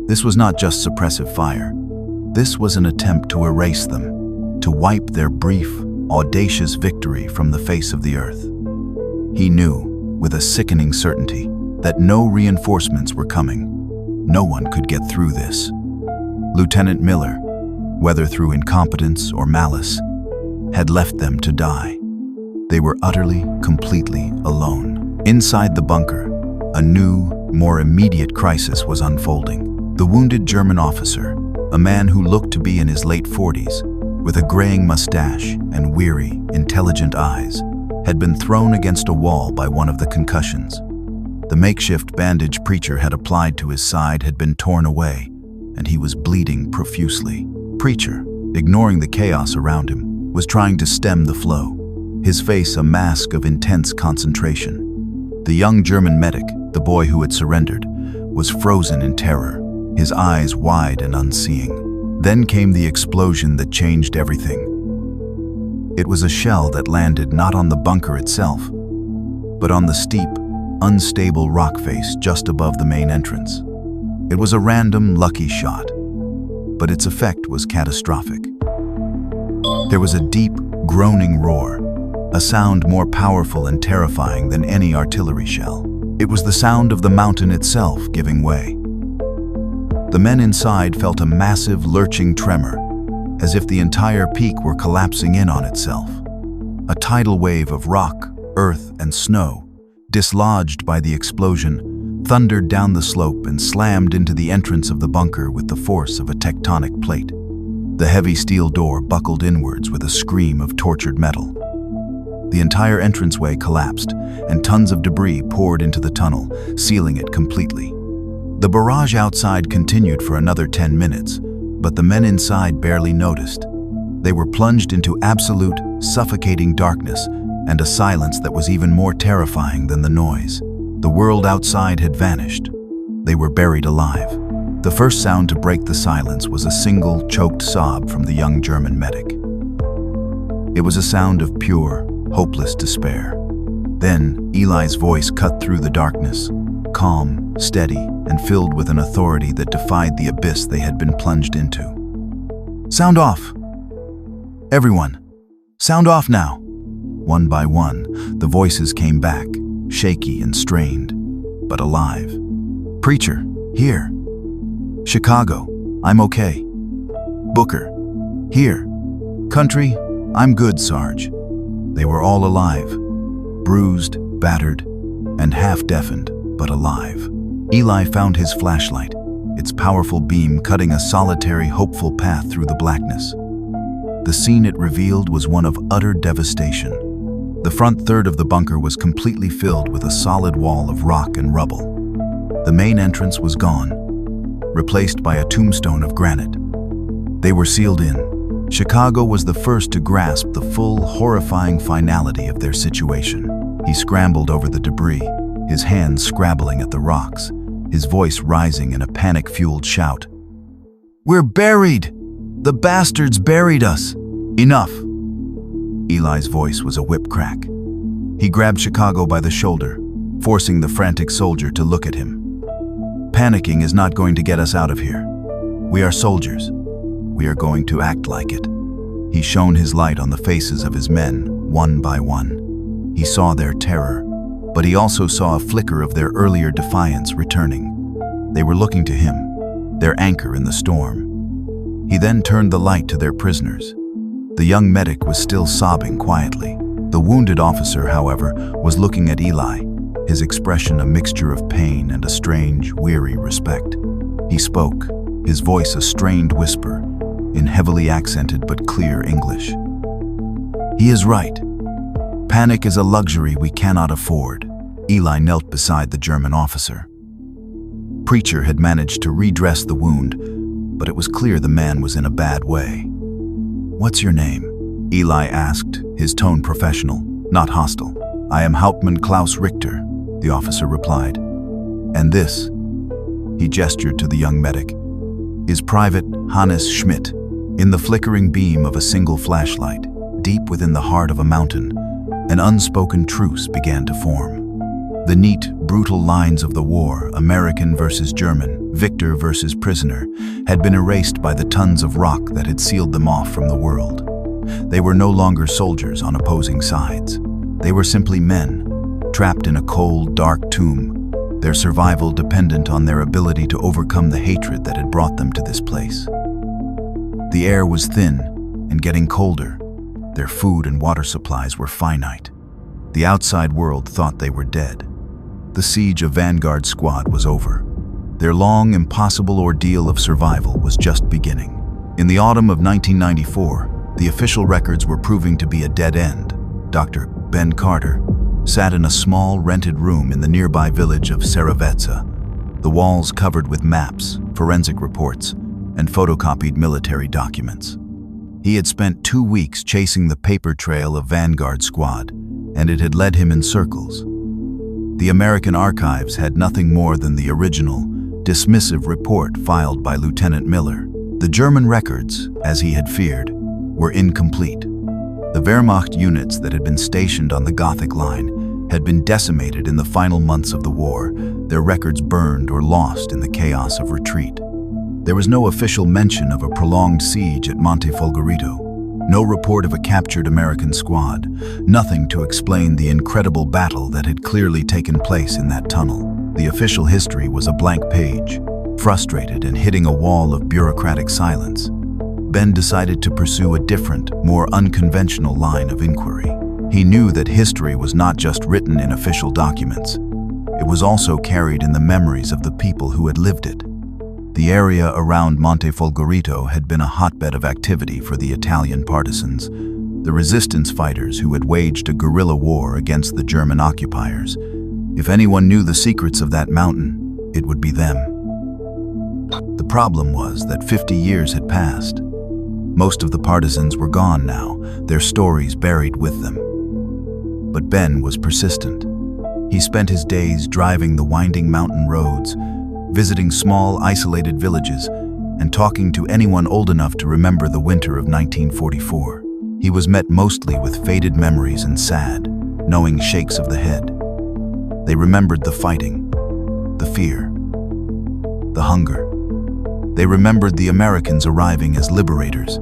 This was not just suppressive fire. This was an attempt to erase them, to wipe their brief, audacious victory from the face of the earth. He knew, with a sickening certainty, that no reinforcements were coming. No one could get through this. Lieutenant Miller, whether through incompetence or malice, had left them to die. They were utterly, completely alone. Inside the bunker, a new, more immediate crisis was unfolding. The wounded German officer, a man who looked to be in his late 40s, with a graying mustache and weary, intelligent eyes, had been thrown against a wall by one of the concussions. The makeshift bandage Preacher had applied to his side had been torn away, and he was bleeding profusely. Preacher, ignoring the chaos around him, was trying to stem the flow, his face a mask of intense concentration. The young German medic, the boy who had surrendered, was frozen in terror, his eyes wide and unseeing. Then came the explosion that changed everything. It was a shell that landed not on the bunker itself, but on the steep, unstable rock face just above the main entrance. It was a random, lucky shot, but its effect was catastrophic. There was a deep, groaning roar, a sound more powerful and terrifying than any artillery shell. It was the sound of the mountain itself giving way. The men inside felt a massive, lurching tremor, as if the entire peak were collapsing in on itself. A tidal wave of rock, earth, and snow, dislodged by the explosion, thundered down the slope and slammed into the entrance of the bunker with the force of a tectonic plate. The heavy steel door buckled inwards with a scream of tortured metal. The entire entranceway collapsed, and tons of debris poured into the tunnel, sealing it completely. The barrage outside continued for another 10 minutes, but the men inside barely noticed. They were plunged into absolute, suffocating darkness and a silence that was even more terrifying than the noise. The world outside had vanished. They were buried alive. The first sound to break the silence was a single, choked sob from the young German medic. It was a sound of pure, hopeless despair. Then, Eli's voice cut through the darkness, calm, steady, and filled with an authority that defied the abyss they had been plunged into. "Sound off! Everyone, sound off now!" One by one, the voices came back, shaky and strained, but alive. "Preacher, here. Chicago, I'm okay. Booker, here. Country, I'm good, Sarge." They were all alive, bruised, battered, and half-deafened, but alive. Eli found his flashlight, its powerful beam cutting a solitary, hopeful path through the blackness. The scene it revealed was one of utter devastation. The front third of the bunker was completely filled with a solid wall of rock and rubble. The main entrance was gone, replaced by a tombstone of granite. They were sealed in. Chicago was the first to grasp the full, horrifying finality of their situation. He scrambled over the debris, his hands scrabbling at the rocks, his voice rising in a panic-fueled shout. "We're buried! The bastards buried us! Enough!" Eli's voice was a whip crack. He grabbed Chicago by the shoulder, forcing the frantic soldier to look at him. "Panicking is not going to get us out of here. We are soldiers. We are going to act like it." He shone his light on the faces of his men, one by one. He saw their terror, but he also saw a flicker of their earlier defiance returning. They were looking to him, their anchor in the storm. He then turned the light to their prisoners. The young medic was still sobbing quietly. The wounded officer, however, was looking at Eli, his expression a mixture of pain and a strange, weary respect. He spoke, his voice a strained whisper, in heavily accented but clear English. "He is right. Panic is a luxury we cannot afford." Eli knelt beside the German officer. Preacher had managed to redress the wound, but it was clear the man was in a bad way. "What's your name?" Eli asked, his tone professional, not hostile. "I am Hauptmann Klaus Richter," the officer replied. "And this," he gestured to the young medic, "is Private Hannes Schmidt." In the flickering beam of a single flashlight, deep within the heart of a mountain, an unspoken truce began to form. The neat, brutal lines of the war, American versus German, victor versus prisoner, had been erased by the tons of rock that had sealed them off from the world. They were no longer soldiers on opposing sides. They were simply men, trapped in a cold, dark tomb, their survival dependent on their ability to overcome the hatred that had brought them to this place. The air was thin and getting colder. Their food and water supplies were finite. The outside world thought they were dead. The siege of Vanguard Squad was over. Their long, impossible ordeal of survival was just beginning. In the autumn of 1994, the official records were proving to be a dead end. Dr. Ben Carter sat in a small, rented room in the nearby village of Saravetsa, the walls covered with maps, forensic reports, and photocopied military documents. He had spent 2 weeks chasing the paper trail of Vanguard Squad, and it had led him in circles. The American archives had nothing more than the original, dismissive report filed by Lieutenant Miller. The German records, as he had feared, were incomplete. The Wehrmacht units that had been stationed on the Gothic line had been decimated in the final months of the war, their records burned or lost in the chaos of retreat. There was no official mention of a prolonged siege at Monte Folgorito, no report of a captured American squad, nothing to explain the incredible battle that had clearly taken place in that tunnel. The official history was a blank page. Frustrated and hitting a wall of bureaucratic silence, Ben decided to pursue a different, more unconventional line of inquiry. He knew that history was not just written in official documents. It was also carried in the memories of the people who had lived it. The area around Monte Folgorito had been a hotbed of activity for the Italian partisans, the resistance fighters who had waged a guerrilla war against the German occupiers. If anyone knew the secrets of that mountain, it would be them. The problem was that 50 years had passed. Most of the partisans were gone now, their stories buried with them. But Ben was persistent. He spent his days driving the winding mountain roads, visiting small, isolated villages, and talking to anyone old enough to remember the winter of 1944. He was met mostly with faded memories and sad, knowing shakes of the head. They remembered the fighting, the fear, the hunger. They remembered the Americans arriving as liberators,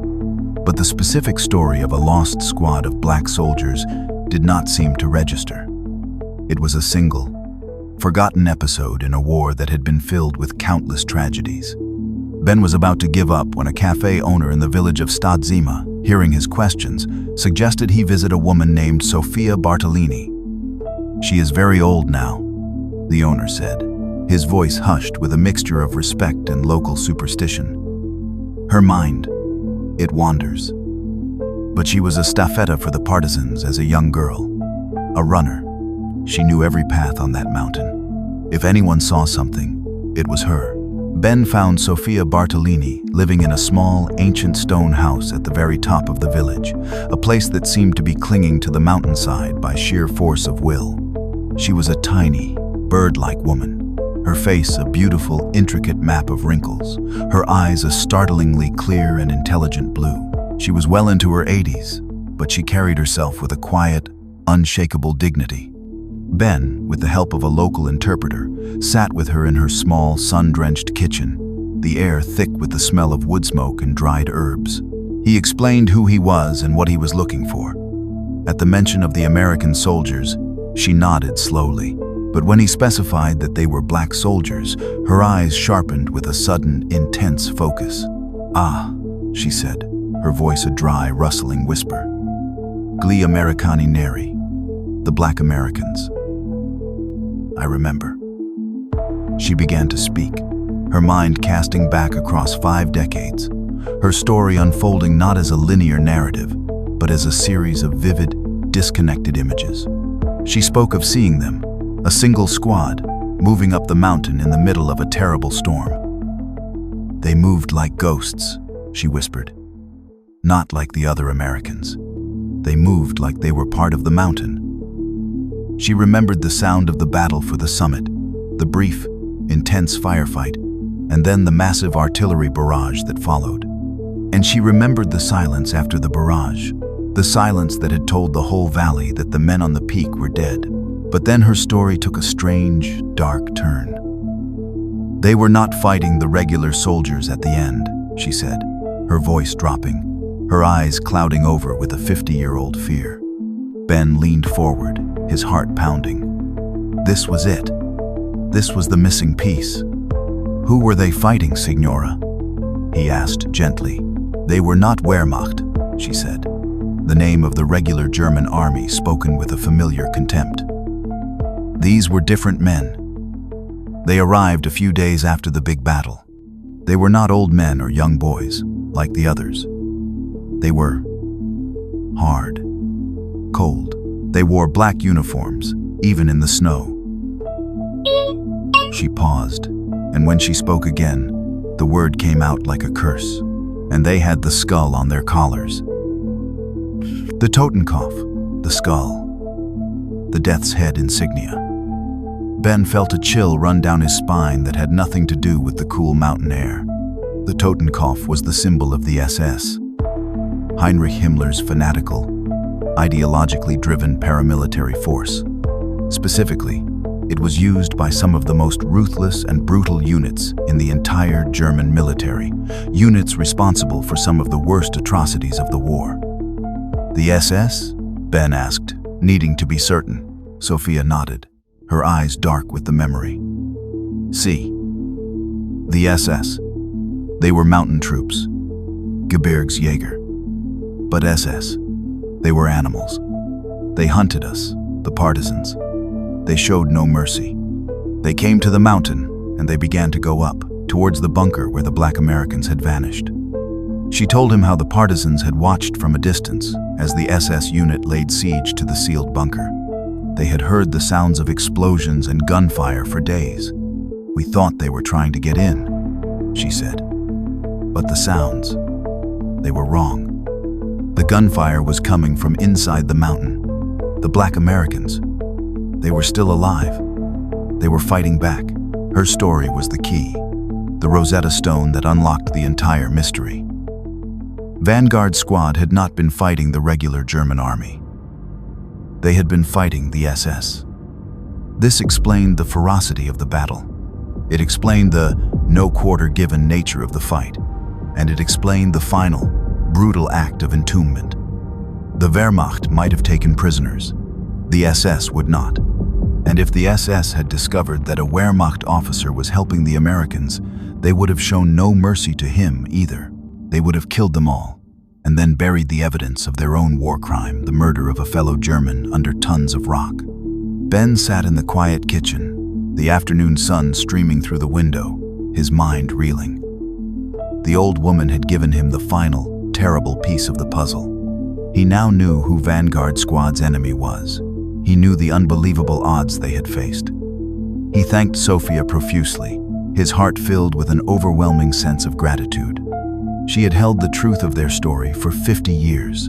but the specific story of a lost squad of black soldiers did not seem to register. It was a single, forgotten episode in a war that had been filled with countless tragedies. Ben was about to give up when a cafe owner in the village of Stadzima, hearing his questions, suggested he visit a woman named Sofia Bartolini. "She is very old now," the owner said, his voice hushed with a mixture of respect and local superstition. "Her mind, it wanders. But she was a staffetta for the partisans as a young girl, a runner. She knew every path on that mountain. If anyone saw something, it was her." Ben found Sofia Bartolini living in a small, ancient stone house at the very top of the village, a place that seemed to be clinging to the mountainside by sheer force of will. She was a tiny, bird-like woman, her face a beautiful, intricate map of wrinkles, her eyes a startlingly clear and intelligent blue. She was well into her 80s, but she carried herself with a quiet, unshakable dignity. Ben, with the help of a local interpreter, sat with her in her small, sun-drenched kitchen, the air thick with the smell of wood smoke and dried herbs. He explained who he was and what he was looking for. At the mention of the American soldiers, she nodded slowly, but when he specified that they were black soldiers, her eyes sharpened with a sudden, intense focus. "Ah," she said, her voice a dry, rustling whisper. "Gli Americani Neri, the Black Americans. I remember." She began to speak, her mind casting back across 5 decades, her story unfolding not as a linear narrative, but as a series of vivid, disconnected images. She spoke of seeing them, a single squad, moving up the mountain in the middle of a terrible storm. "They moved like ghosts," she whispered. "Not like the other Americans. They moved like they were part of the mountain." She remembered the sound of the battle for the summit, the brief, intense firefight, and then the massive artillery barrage that followed. And she remembered the silence after the barrage, the silence that had told the whole valley that the men on the peak were dead. But then her story took a strange, dark turn. "They were not fighting the regular soldiers at the end," she said, her voice dropping, her eyes clouding over with a 50-year-old fear. Ben leaned forward, his heart pounding. This was it. This was the missing piece. "Who were they fighting, Signora?" he asked gently. "They were not Wehrmacht," she said, the name of the regular German army spoken with a familiar contempt. "These were different men. They arrived a few days after the big battle. They were not old men or young boys, like the others. They were hard, cold. They wore black uniforms, even in the snow." She paused, and when she spoke again, the word came out like a curse. "And they had the skull on their collars. The Totenkopf, the skull, the death's head insignia. Ben felt a chill run down his spine that had nothing to do with the cool mountain air. The Totenkopf was the symbol of the SS, Heinrich Himmler's fanatical, ideologically driven paramilitary force. Specifically, it was used by some of the most ruthless and brutal units in the entire German military, units responsible for some of the worst atrocities of the war. The SS? Ben asked, needing to be certain. Sophia nodded, her eyes dark with the memory. See. The SS. They were mountain troops, Gebirgsjäger. But SS, they were animals. They hunted us, the partisans. They showed no mercy. They came to the mountain, and they began to go up, towards the bunker where the Black Americans had vanished. She told him how the partisans had watched from a distance as the SS unit laid siege to the sealed bunker. They had heard the sounds of explosions and gunfire for days. We thought they were trying to get in, she said. But the sounds, they were wrong. The gunfire was coming from inside the mountain. The Black Americans, they were still alive. They were fighting back. Her story was the key, the Rosetta Stone that unlocked the entire mystery. Vanguard Squad had not been fighting the regular German army. They had been fighting the SS. This explained the ferocity of the battle. It explained the no-quarter-given nature of the fight, and it explained the final, brutal act of entombment. The Wehrmacht might have taken prisoners. The SS would not. And if the SS had discovered that a Wehrmacht officer was helping the Americans, they would have shown no mercy to him either. They would have killed them all, and then buried the evidence of their own war crime, the murder of a fellow German, under tons of rock. Ben sat in the quiet kitchen, the afternoon sun streaming through the window, his mind reeling. The old woman had given him the final, terrible piece of the puzzle. He now knew who Vanguard Squad's enemy was. He knew the unbelievable odds they had faced. He thanked Sophia profusely, his heart filled with an overwhelming sense of gratitude. She had held the truth of their story for 50 years,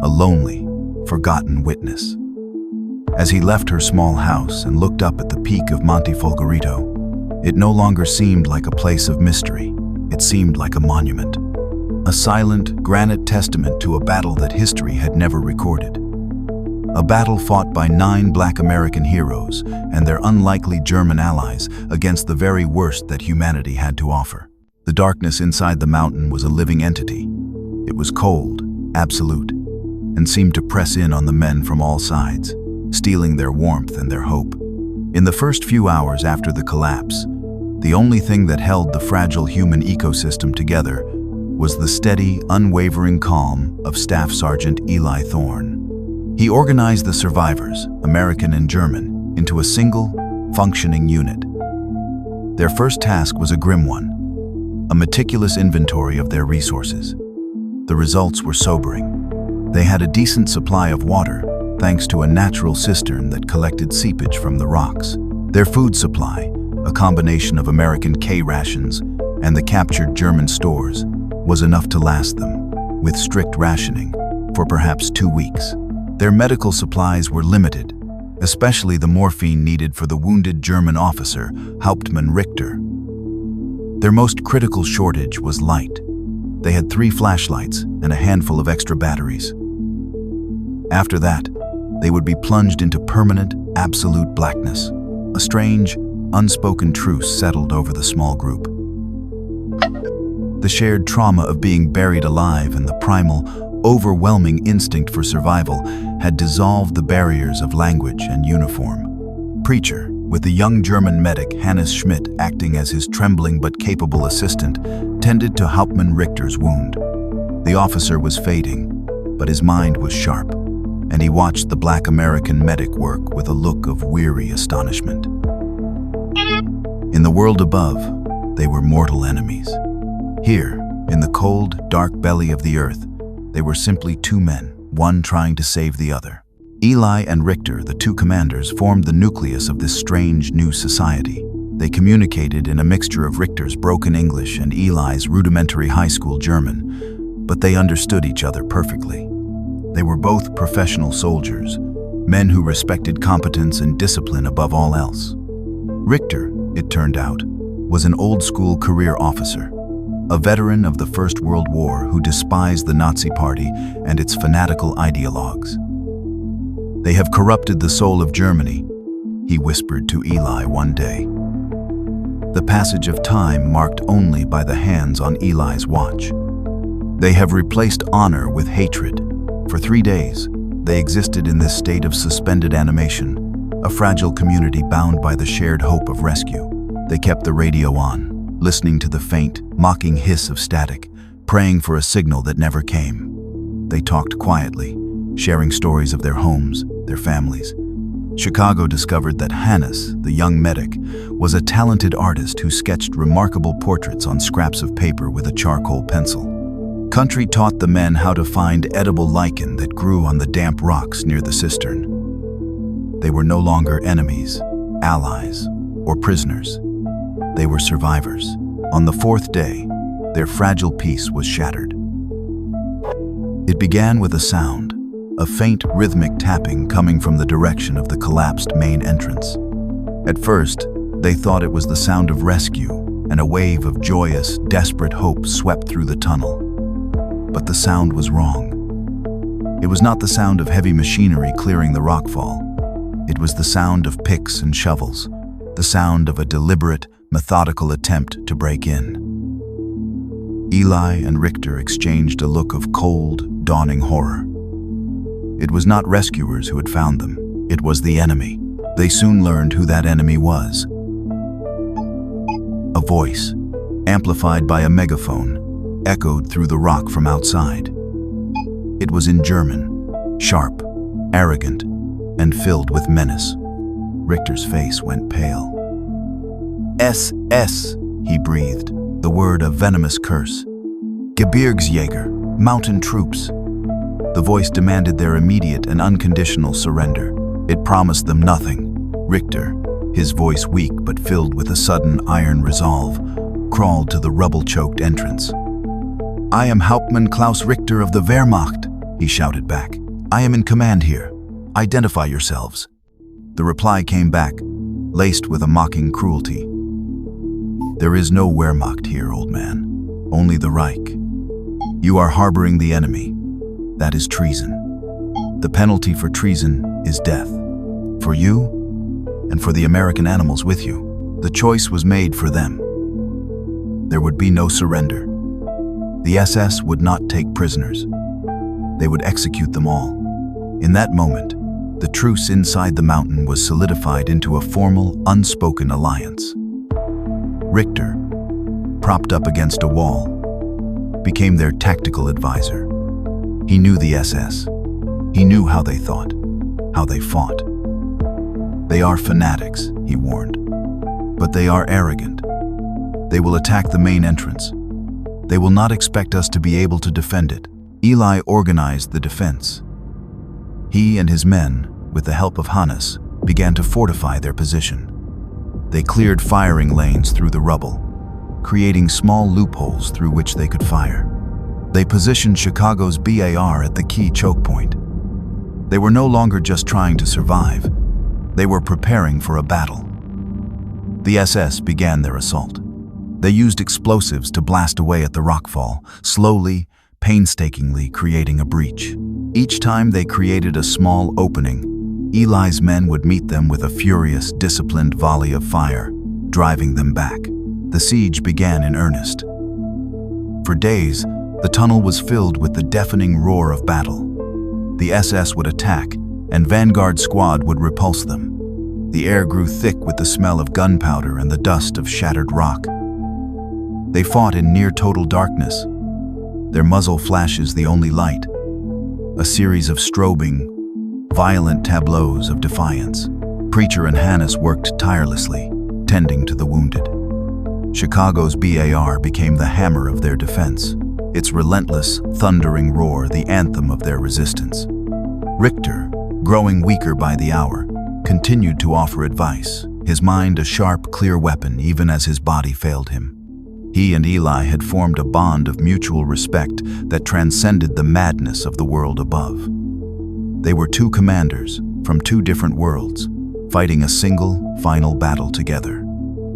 a lonely, forgotten witness. As he left her small house and looked up at the peak of Monte Folgorito, it no longer seemed like a place of mystery. It seemed like a monument, a silent, granite testament to a battle that history had never recorded. A battle fought by 9 Black American heroes and their unlikely German allies against the very worst that humanity had to offer. The darkness inside the mountain was a living entity. It was cold, absolute, and seemed to press in on the men from all sides, stealing their warmth and their hope. In the first few hours after the collapse, the only thing that held the fragile human ecosystem together was the steady, unwavering calm of Staff Sergeant Eli Thorne. He organized the survivors, American and German, into a single, functioning unit. Their first task was a grim one, a meticulous inventory of their resources. The results were sobering. They had a decent supply of water, thanks to a natural cistern that collected seepage from the rocks. Their food supply, a combination of American K rations and the captured German stores, was enough to last them, with strict rationing, for perhaps 2 weeks. Their medical supplies were limited, especially the morphine needed for the wounded German officer, Hauptmann Richter. Their most critical shortage was light. They had 3 flashlights and a handful of extra batteries. After that, they would be plunged into permanent, absolute blackness. A strange, unspoken truce settled over the small group. The shared trauma of being buried alive and the primal, overwhelming instinct for survival had dissolved the barriers of language and uniform. Preacher, with the young German medic Hannes Schmidt acting as his trembling but capable assistant, tended to Hauptmann Richter's wound. The officer was fading, but his mind was sharp, and he watched the Black American medic work with a look of weary astonishment. In the world above, they were mortal enemies. Here, in the cold, dark belly of the earth, they were simply 2 men, one trying to save the other. Eli and Richter, the 2 commanders, formed the nucleus of this strange new society. They communicated in a mixture of Richter's broken English and Eli's rudimentary high school German, but they understood each other perfectly. They were both professional soldiers, men who respected competence and discipline above all else. Richter, it turned out, was an old-school career officer, a veteran of the First World War who despised the Nazi Party and its fanatical ideologues. "They have corrupted the soul of Germany," he whispered to Eli one day. The passage of time marked only by the hands on Eli's watch. "They have replaced honor with hatred." For 3 days, they existed in this state of suspended animation, a fragile community bound by the shared hope of rescue. They kept the radio on, listening to the faint, mocking hiss of static, praying for a signal that never came. They talked quietly, sharing stories of their homes, their families. Chicago discovered that Hannes, the young medic, was a talented artist who sketched remarkable portraits on scraps of paper with a charcoal pencil. Country taught the men how to find edible lichen that grew on the damp rocks near the cistern. They were no longer enemies, allies, or prisoners. They were survivors. On the 4th day, their fragile peace was shattered. It began with a sound, a faint rhythmic tapping coming from the direction of the collapsed main entrance. At first, they thought it was the sound of rescue, and a wave of joyous, desperate hope swept through the tunnel. But the sound was wrong. It was not the sound of heavy machinery clearing the rockfall. It was the sound of picks and shovels, the sound of a deliberate, methodical attempt to break in. Eli and Richter exchanged a look of cold, dawning horror. It was not rescuers who had found them. It was the enemy. They soon learned who that enemy was. A voice, amplified by a megaphone, echoed through the rock from outside. It was in German, sharp, arrogant, and filled with menace. Richter's face went pale. SS, he breathed, the word a venomous curse. Gebirgsjäger, mountain troops. The voice demanded their immediate and unconditional surrender. It promised them nothing. Richter, his voice weak but filled with a sudden iron resolve, crawled to the rubble-choked entrance. "I am Hauptmann Klaus Richter of the Wehrmacht," he shouted back. "I am in command here. Identify yourselves." The reply came back, laced with a mocking cruelty. "There is no Wehrmacht here, old man. Only the Reich. You are harboring the enemy. That is treason. The penalty for treason is death. For you, and for the American animals with you, the choice was made for them. There would be no surrender. The SS would not take prisoners. They would execute them all." In that moment, the truce inside the mountain was solidified into a formal, unspoken alliance. Richter, propped up against a wall, became their tactical advisor. He knew the SS. He knew how they thought, how they fought. "They are fanatics," he warned, "but they are arrogant. They will attack the main entrance. They will not expect us to be able to defend it." Eli organized the defense. He and his men, with the help of Hannes, began to fortify their position. They cleared firing lanes through the rubble, creating small loopholes through which they could fire. They positioned Chicago's BAR at the key choke point. They were no longer just trying to survive. They were preparing for a battle. The SS began their assault. They used explosives to blast away at the rockfall, slowly, painstakingly creating a breach. Each time they created a small opening, Eli's men would meet them with a furious, disciplined volley of fire, driving them back. The siege began in earnest. For days, the tunnel was filled with the deafening roar of battle. The SS would attack, and Vanguard Squad would repulse them. The air grew thick with the smell of gunpowder and the dust of shattered rock. They fought in near-total darkness, their muzzle flashes the only light, a series of strobing, violent tableaus of defiance. Preacher and Hannes worked tirelessly, tending to the wounded. Chicago's BAR became the hammer of their defense, its relentless, thundering roar the anthem of their resistance. Richter, growing weaker by the hour, continued to offer advice, his mind a sharp, clear weapon even as his body failed him. He and Eli had formed a bond of mutual respect that transcended the madness of the world above. They were two commanders from two different worlds, fighting a single, final battle together.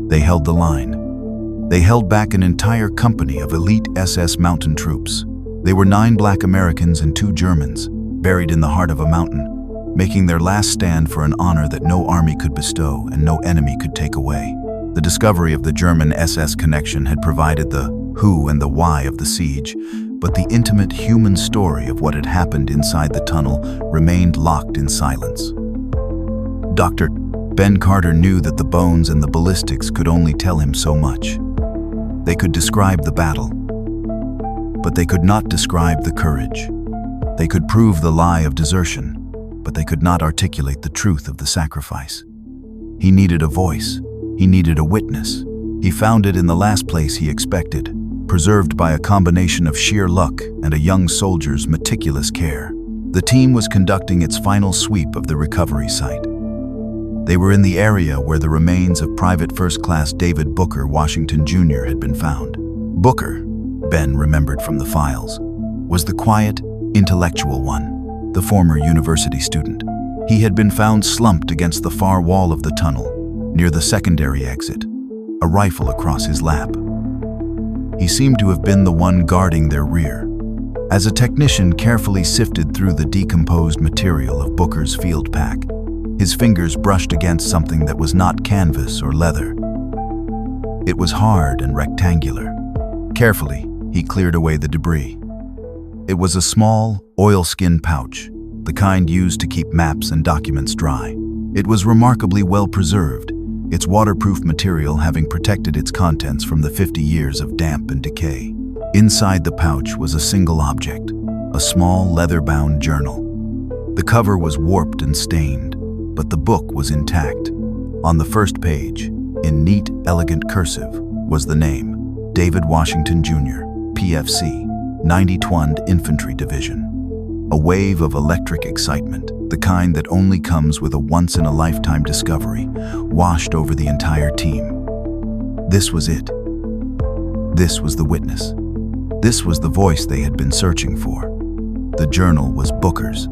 They held the line. They held back an entire company of elite SS mountain troops. They were 9 Black Americans and 2 Germans, buried in the heart of a mountain, making their last stand for an honor that no army could bestow and no enemy could take away. The discovery of the German SS connection had provided the who and the why of the siege, but the intimate human story of what had happened inside the tunnel remained locked in silence. Dr. Ben Carter knew that the bones and the ballistics could only tell him so much. They could describe the battle, but they could not describe the courage. They could prove the lie of desertion, but they could not articulate the truth of the sacrifice. He needed a voice. He needed a witness. He found it in the last place he expected, preserved by a combination of sheer luck and a young soldier's meticulous care. The team was conducting its final sweep of the recovery site. They were in the area where the remains of Private First Class David Booker Washington Jr. had been found. Booker, Ben remembered from the files, was the quiet, intellectual one, the former university student. He had been found slumped against the far wall of the tunnel, near the secondary exit, a rifle across his lap. He seemed to have been the one guarding their rear. As a technician carefully sifted through the decomposed material of Booker's field pack, his fingers brushed against something that was not canvas or leather. It was hard and rectangular. Carefully, he cleared away the debris. It was a small, oilskin pouch, the kind used to keep maps and documents dry. It was remarkably well preserved, its waterproof material having protected its contents from the 50 years of damp and decay. Inside the pouch was a single object, a small leather-bound journal. The cover was warped and stained, but the book was intact. On the first page, in neat, elegant cursive, was the name, David Washington Jr., PFC, 92nd Infantry Division. A wave of electric excitement, the kind that only comes with a once-in-a-lifetime discovery, washed over the entire team. This was it. This was the witness. This was the voice they had been searching for. The journal was Booker's.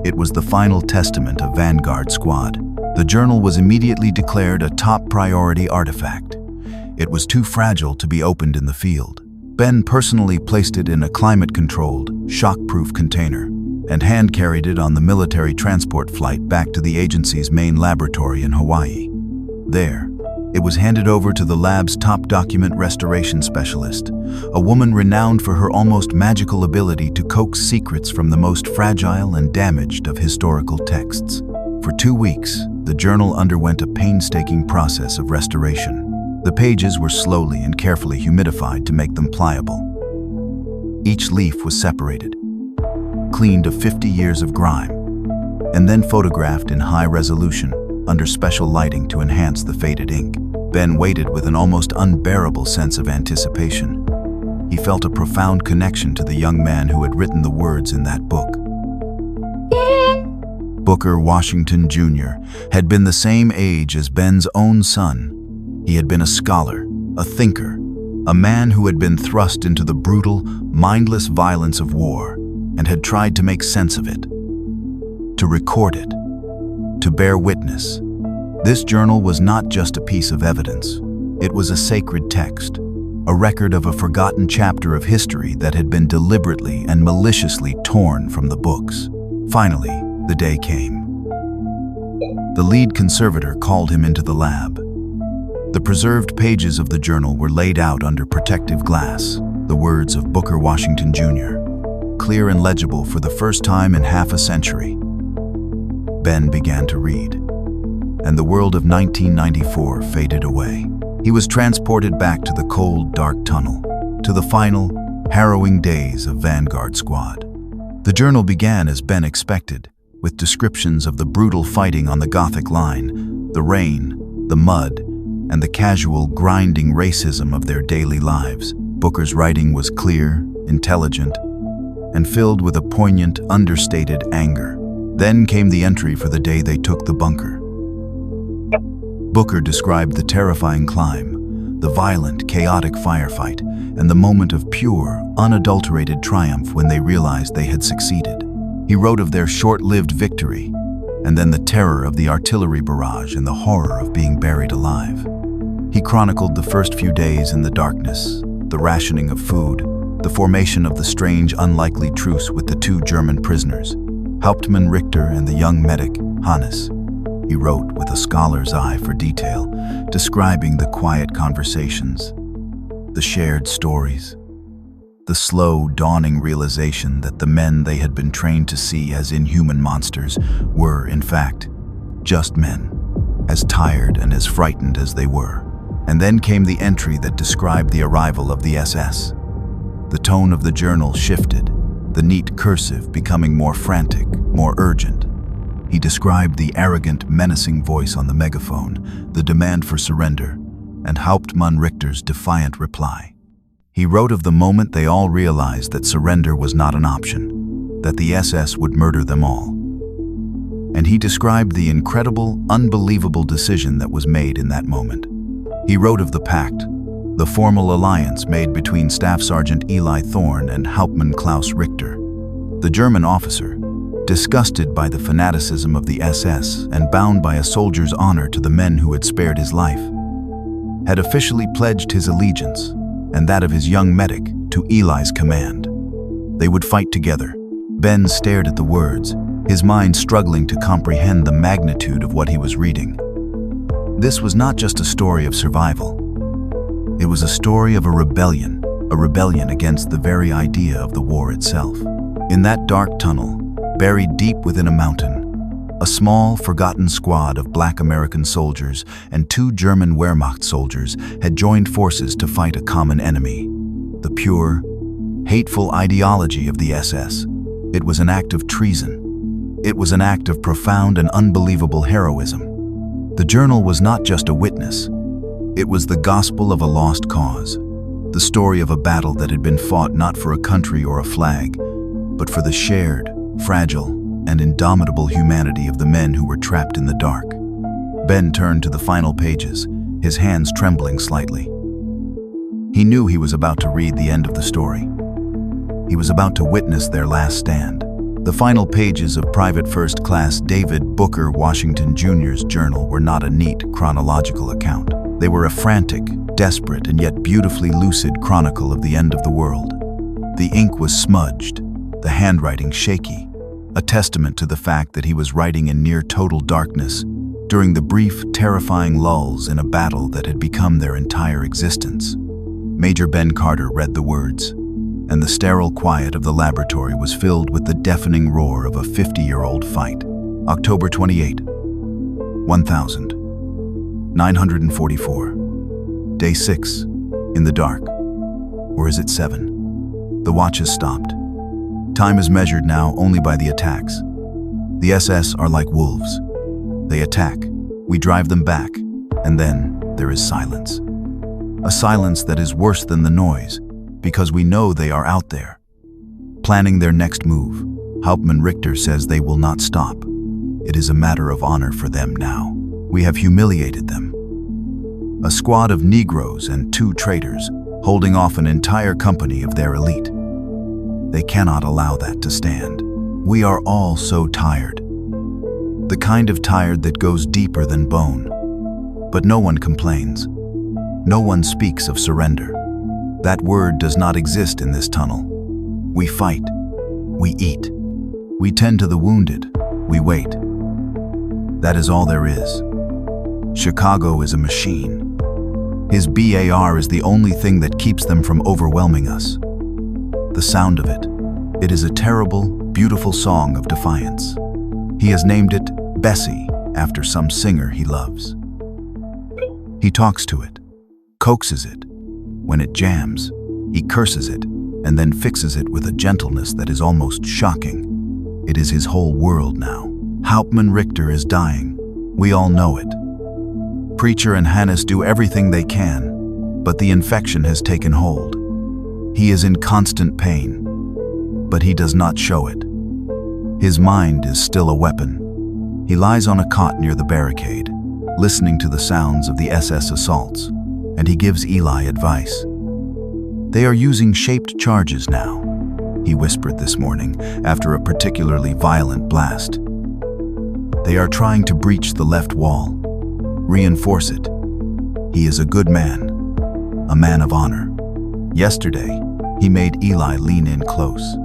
It was the final testament of Vanguard Squad. The journal was immediately declared a top priority artifact. It was too fragile to be opened in the field. Ben personally placed it in a climate-controlled, shock-proof container and hand-carried it on the military transport flight back to the agency's main laboratory in Hawaii. There, it was handed over to the lab's top document restoration specialist, a woman renowned for her almost magical ability to coax secrets from the most fragile and damaged of historical texts. For 2 weeks, the journal underwent a painstaking process of restoration. The pages were slowly and carefully humidified to make them pliable. Each leaf was separated, cleaned of 50 years of grime, and then photographed in high resolution under special lighting to enhance the faded ink. Ben waited with an almost unbearable sense of anticipation. He felt a profound connection to the young man who had written the words in that book. Booker Washington Jr. had been the same age as Ben's own son. He had been a scholar, a thinker, a man who had been thrust into the brutal, mindless violence of war and had tried to make sense of it, to record it, to bear witness. This journal was not just a piece of evidence. It was a sacred text, a record of a forgotten chapter of history that had been deliberately and maliciously torn from the books. Finally, the day came. The lead conservator called him into the lab. The preserved pages of the journal were laid out under protective glass, the words of Booker Washington Jr., clear and legible for the first time in half a century. Ben began to read, and the world of 1994 faded away. He was transported back to the cold, dark tunnel, to the final, harrowing days of Vanguard Squad. The journal began as Ben expected, with descriptions of the brutal fighting on the Gothic line, the rain, the mud, and the casual, grinding racism of their daily lives. Booker's writing was clear, intelligent, and filled with a poignant, understated anger. Then came the entry for the day they took the bunker. Booker described the terrifying climb, the violent, chaotic firefight, and the moment of pure, unadulterated triumph when they realized they had succeeded. He wrote of their short-lived victory, and then the terror of the artillery barrage and the horror of being buried alive. He chronicled the first few days in the darkness, the rationing of food, the formation of the strange, unlikely truce with the 2 German prisoners, Hauptmann Richter and the young medic, Hannes. He wrote with a scholar's eye for detail, describing the quiet conversations, the shared stories, the slow, dawning realization that the men they had been trained to see as inhuman monsters were, in fact, just men, as tired and as frightened as they were. And then came the entry that described the arrival of the SS. The tone of the journal shifted, the neat cursive becoming more frantic, more urgent. He described the arrogant, menacing voice on the megaphone, the demand for surrender, and Hauptmann Richter's defiant reply. He wrote of the moment they all realized that surrender was not an option, that the SS would murder them all. And he described the incredible, unbelievable decision that was made in that moment. He wrote of the pact, the formal alliance made between Staff Sergeant Eli Thorn and Hauptmann Klaus Richter. The German officer, disgusted by the fanaticism of the SS and bound by a soldier's honor to the men who had spared his life, had officially pledged his allegiance and that of his young medic to Eli's command. They would fight together. Ben stared at the words, his mind struggling to comprehend the magnitude of what he was reading. This was not just a story of survival. It was a story of a rebellion against the very idea of the war itself. In that dark tunnel, buried deep within a mountain, a small, forgotten squad of Black American soldiers and 2 German Wehrmacht soldiers had joined forces to fight a common enemy, the pure, hateful ideology of the SS. It was an act of treason. It was an act of profound and unbelievable heroism. The journal was not just a witness. It was the gospel of a lost cause, the story of a battle that had been fought not for a country or a flag, but for the shared, fragile, and indomitable humanity of the men who were trapped in the dark. Ben turned to the final pages, his hands trembling slightly. He knew he was about to read the end of the story. He was about to witness their last stand. The final pages of Private First Class David Booker Washington Jr.'s journal were not a neat chronological account. They were a frantic, desperate, and yet beautifully lucid chronicle of the end of the world. The ink was smudged, the handwriting shaky, a testament to the fact that he was writing in near total darkness during the brief, terrifying lulls in a battle that had become their entire existence. Major Ben Carter read the words, and the sterile quiet of the laboratory was filled with the deafening roar of a 50-year-old fight. October 28, 1944. Day 6, in the dark. Or is it 7? The watch has stopped. Time is measured now only by the attacks. The SS are like wolves. They attack, we drive them back, and then there is silence. A silence that is worse than the noise, because we know they are out there, planning their next move. Hauptmann Richter says they will not stop. It is a matter of honor for them now. We have humiliated them. A squad of Negroes and 2 traitors holding off an entire company of their elite. They cannot allow that to stand. We are all so tired. The kind of tired that goes deeper than bone. But no one complains. No one speaks of surrender. That word does not exist in this tunnel. We fight. We eat. We tend to the wounded. We wait. That is all there is. Chicago is a machine. His BAR is the only thing that keeps them from overwhelming us. The sound of it. It is a terrible, beautiful song of defiance. He has named it Bessie after some singer he loves. He talks to it, coaxes it. When it jams, he curses it and then fixes it with a gentleness that is almost shocking. It is his whole world now. Hauptmann Richter is dying. We all know it. Preacher and Hannes do everything they can, but the infection has taken hold. He is in constant pain, but he does not show it. His mind is still a weapon. He lies on a cot near the barricade, listening to the sounds of the SS assaults, and he gives Eli advice. They are using shaped charges now, he whispered this morning after a particularly violent blast. They are trying to breach the left wall. Reinforce it. He is a good man, a man of honor. Yesterday, he made Eli lean in close.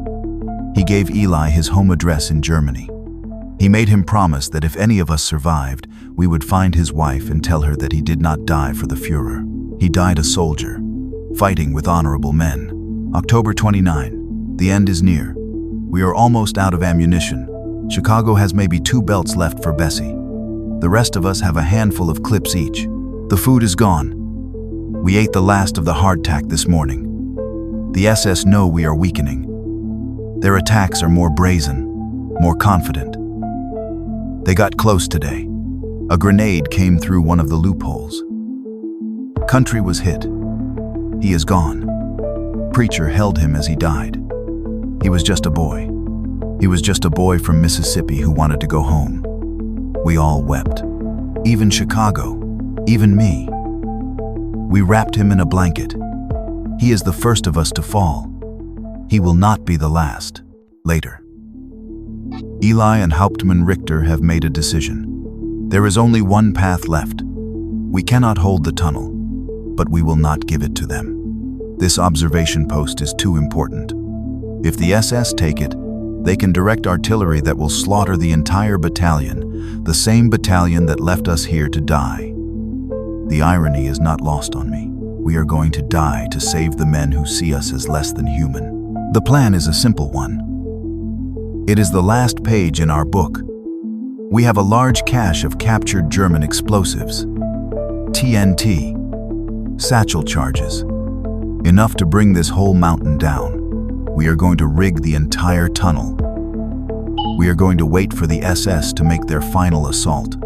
He gave Eli his home address in Germany. He made him promise that if any of us survived, we would find his wife and tell her that he did not die for the Führer. He died a soldier, fighting with honorable men. October 29. The end is near. We are almost out of ammunition. Chicago has maybe 2 belts left for Bessie. The rest of us have a handful of clips each. The food is gone. We ate the last of the hardtack this morning. The SS know we are weakening. Their attacks are more brazen, more confident. They got close today. A grenade came through one of the loopholes. Country was hit. He is gone. Preacher held him as he died. He was just a boy. He was just a boy from Mississippi who wanted to go home. We all wept. Even Chicago. Even me. We wrapped him in a blanket. He is the first of us to fall. He will not be the last. Later. Eli and Hauptmann Richter have made a decision. There is only one path left. We cannot hold the tunnel, but we will not give it to them. This observation post is too important. If the SS take it, they can direct artillery that will slaughter the entire battalion, the same battalion that left us here to die. The irony is not lost on me. We are going to die to save the men who see us as less than human. The plan is a simple one. It is the last page in our book. We have a large cache of captured German explosives. TNT. Satchel charges. Enough to bring this whole mountain down. We are going to rig the entire tunnel. We are going to wait for the SS to make their final assault.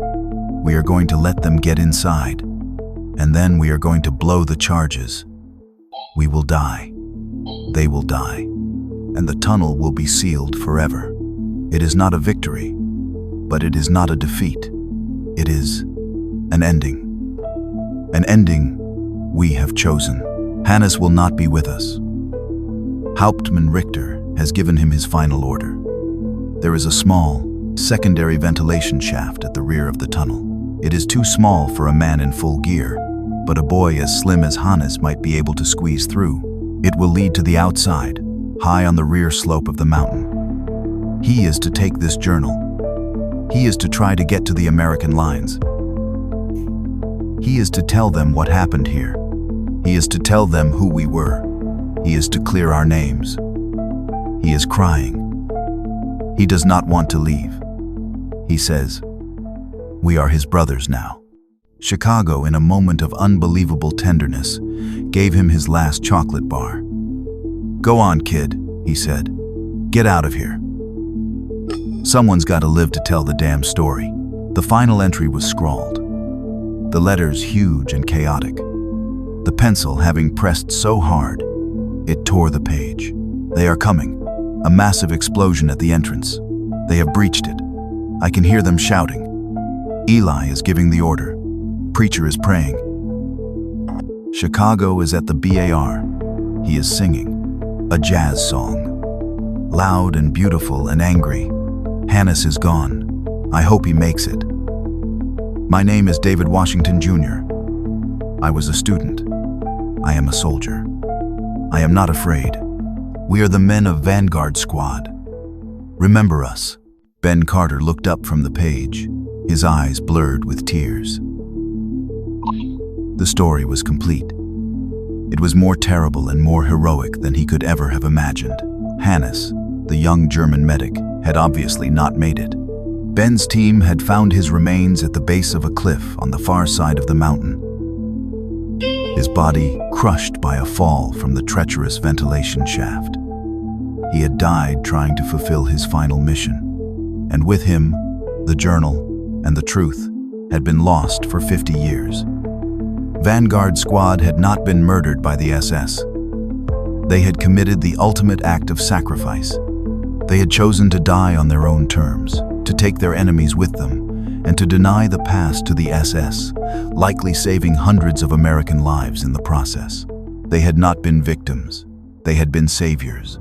We are going to let them get inside. And then we are going to blow the charges. We will die. They will die. And the tunnel will be sealed forever. It is not a victory, but it is not a defeat. It is an ending. An ending we have chosen. Hannes will not be with us. Hauptmann Richter has given him his final order. There is a small, secondary ventilation shaft at the rear of the tunnel. It is too small for a man in full gear, but a boy as slim as Hannes might be able to squeeze through. It will lead to the outside, high on the rear slope of the mountain. He is to take this journal. He is to try to get to the American lines. He is to tell them what happened here. He is to tell them who we were. He is to clear our names. He is crying. He does not want to leave. He says, "We are his brothers now." Chicago, in a moment of unbelievable tenderness, gave him his last chocolate bar. "Go on, kid," he said. "Get out of here. Someone's got to live to tell the damn story." The final entry was scrawled. The letters huge and chaotic. The pencil having pressed so hard, it tore the page. "They are coming. A massive explosion at the entrance. They have breached it. I can hear them shouting. Eli is giving the order. Preacher is praying. Chicago is at the BAR. He is singing a jazz song. Loud and beautiful and angry. Hannes is gone. I hope he makes it. My name is David Washington Jr. I was a student. I am a soldier. I am not afraid. We are the men of Vanguard Squad. Remember us." Ben Carter looked up from the page, his eyes blurred with tears. The story was complete. It was more terrible and more heroic than he could ever have imagined. Hannes, the young German medic, had obviously not made it. Ben's team had found his remains at the base of a cliff on the far side of the mountain. His body crushed by a fall from the treacherous ventilation shaft. He had died trying to fulfill his final mission, and with him, the journal and the truth had been lost for 50 years. Vanguard Squad had not been murdered by the SS. They had committed the ultimate act of sacrifice. They had chosen to die on their own terms, to take their enemies with them, and to deny the past to the SS, likely saving hundreds of American lives in the process. They had not been victims. They had been saviors.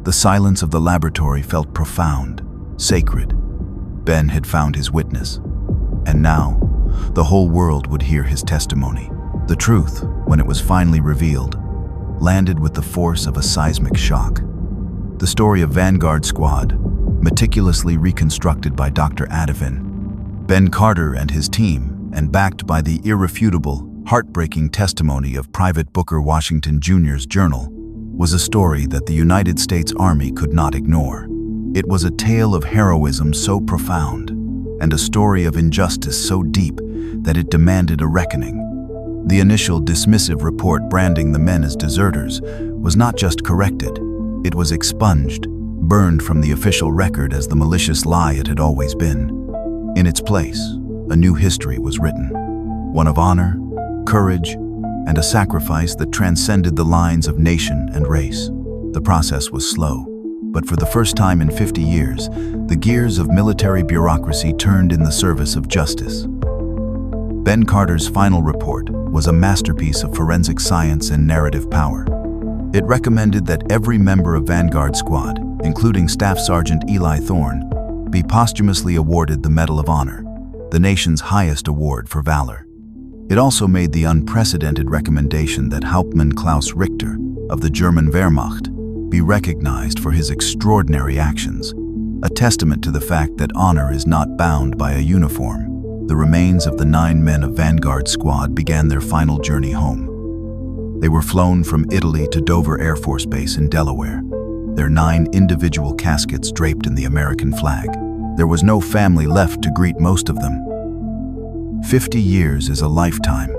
The silence of the laboratory felt profound, sacred. Ben had found his witness, and now the whole world would hear his testimony. The truth, when it was finally revealed, landed with the force of a seismic shock. The story of Vanguard Squad, meticulously reconstructed by Dr. Adivin, Ben Carter and his team, and backed by the irrefutable, heartbreaking testimony of Private Booker Washington Jr.'s journal, was a story that the United States Army could not ignore. It was a tale of heroism so profound, and a story of injustice so deep that it demanded a reckoning. The initial dismissive report branding the men as deserters was not just corrected, it was expunged, burned from the official record as the malicious lie it had always been. In its place, a new history was written, one of honor, courage, and a sacrifice that transcended the lines of nation and race. The process was slow, but for the first time in 50 years, the gears of military bureaucracy turned in the service of justice. Ben Carter's final report was a masterpiece of forensic science and narrative power. It recommended that every member of Vanguard Squad, including Staff Sergeant Eli Thorne, be posthumously awarded the Medal of Honor, the nation's highest award for valor. It also made the unprecedented recommendation that Hauptmann Klaus Richter of the German Wehrmacht be recognized for his extraordinary actions, a testament to the fact that honor is not bound by a uniform. The remains of the 9 men of Vanguard Squad began their final journey home. They were flown from Italy to Dover Air Force Base in Delaware, their 9 individual caskets draped in the American flag. There was no family left to greet most of them. 50 years is a lifetime,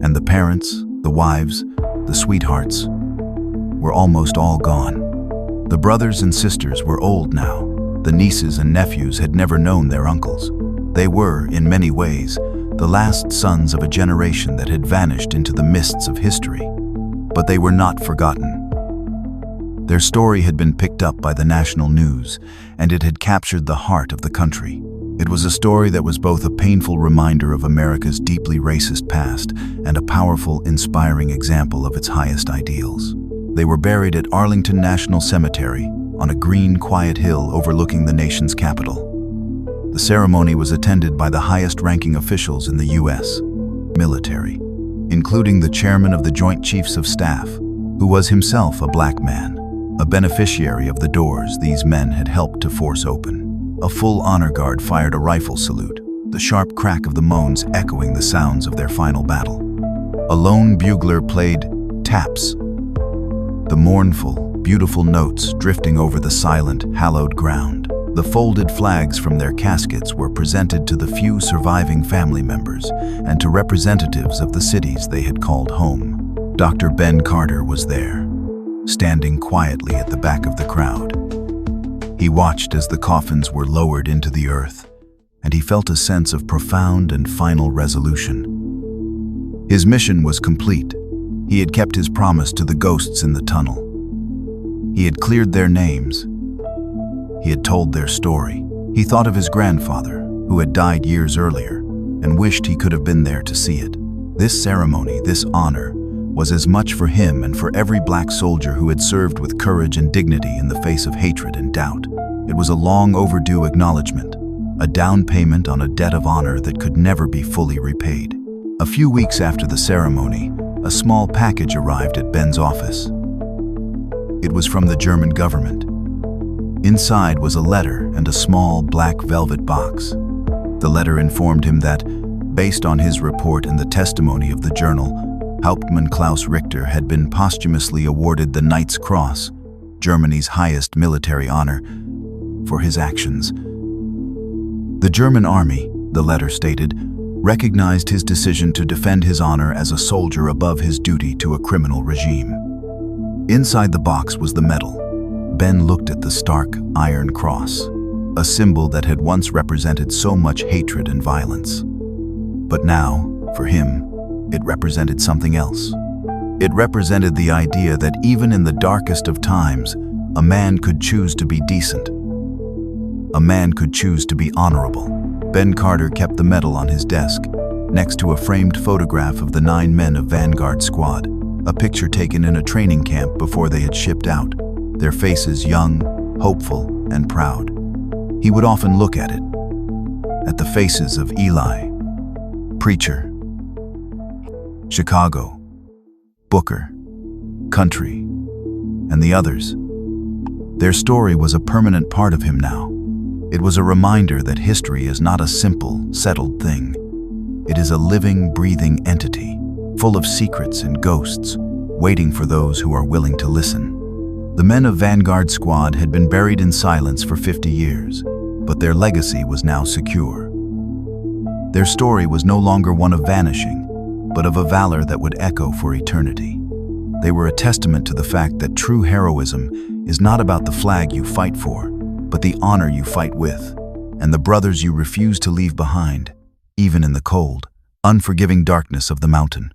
and the parents, the wives, the sweethearts were almost all gone. The brothers and sisters were old now. The nieces and nephews had never known their uncles. They were, in many ways, the last sons of a generation that had vanished into the mists of history. But they were not forgotten. Their story had been picked up by the national news, and it had captured the heart of the country. It was a story that was both a painful reminder of America's deeply racist past and a powerful, inspiring example of its highest ideals. They were buried at Arlington National Cemetery, on a green, quiet hill overlooking the nation's capital. The ceremony was attended by the highest-ranking officials in the U.S. military, including the chairman of the Joint Chiefs of Staff, who was himself a black man, a beneficiary of the doors these men had helped to force open. A full honor guard fired a rifle salute, the sharp crack of the moans echoing the sounds of their final battle. A lone bugler played taps, the mournful, beautiful notes drifting over the silent, hallowed ground. The folded flags from their caskets were presented to the few surviving family members and to representatives of the cities they had called home. Dr. Ben Carter was there, standing quietly at the back of the crowd. He watched as the coffins were lowered into the earth, and he felt a sense of profound and final resolution. His mission was complete. He had kept his promise to the ghosts in the tunnel. He had cleared their names. He had told their story. He thought of his grandfather, who had died years earlier, and wished he could have been there to see it. This ceremony, this honor, was as much for him and for every black soldier who had served with courage and dignity in the face of hatred and doubt. It was a long overdue acknowledgement, a down payment on a debt of honor that could never be fully repaid. A few weeks after the ceremony, a small package arrived at Ben's office. It was from the German government. Inside was a letter and a small black velvet box. The letter informed him that, based on his report and the testimony of the journal, Hauptmann Klaus Richter had been posthumously awarded the Knight's Cross, Germany's highest military honor, for his actions. The German army, the letter stated, recognized his decision to defend his honor as a soldier above his duty to a criminal regime. Inside the box was the medal. Ben looked at the stark iron cross, a symbol that had once represented so much hatred and violence. But now, for him, it represented something else. It represented the idea that even in the darkest of times, a man could choose to be decent. A man could choose to be honorable. Ben Carter kept the medal on his desk, next to a framed photograph of the 9 men of Vanguard Squad, a picture taken in a training camp before they had shipped out, their faces young, hopeful, and proud. He would often look at it, at the faces of Eli, Preacher, Chicago, Booker, Country, and the others. Their story was a permanent part of him now. It was a reminder that history is not a simple, settled thing. It is a living, breathing entity, full of secrets and ghosts, waiting for those who are willing to listen. The men of Vanguard Squad had been buried in silence for 50 years, but their legacy was now secure. Their story was no longer one of vanishing, but of a valor that would echo for eternity. They were a testament to the fact that true heroism is not about the flag you fight for, but the honor you fight with, and the brothers you refuse to leave behind, even in the cold, unforgiving darkness of the mountain.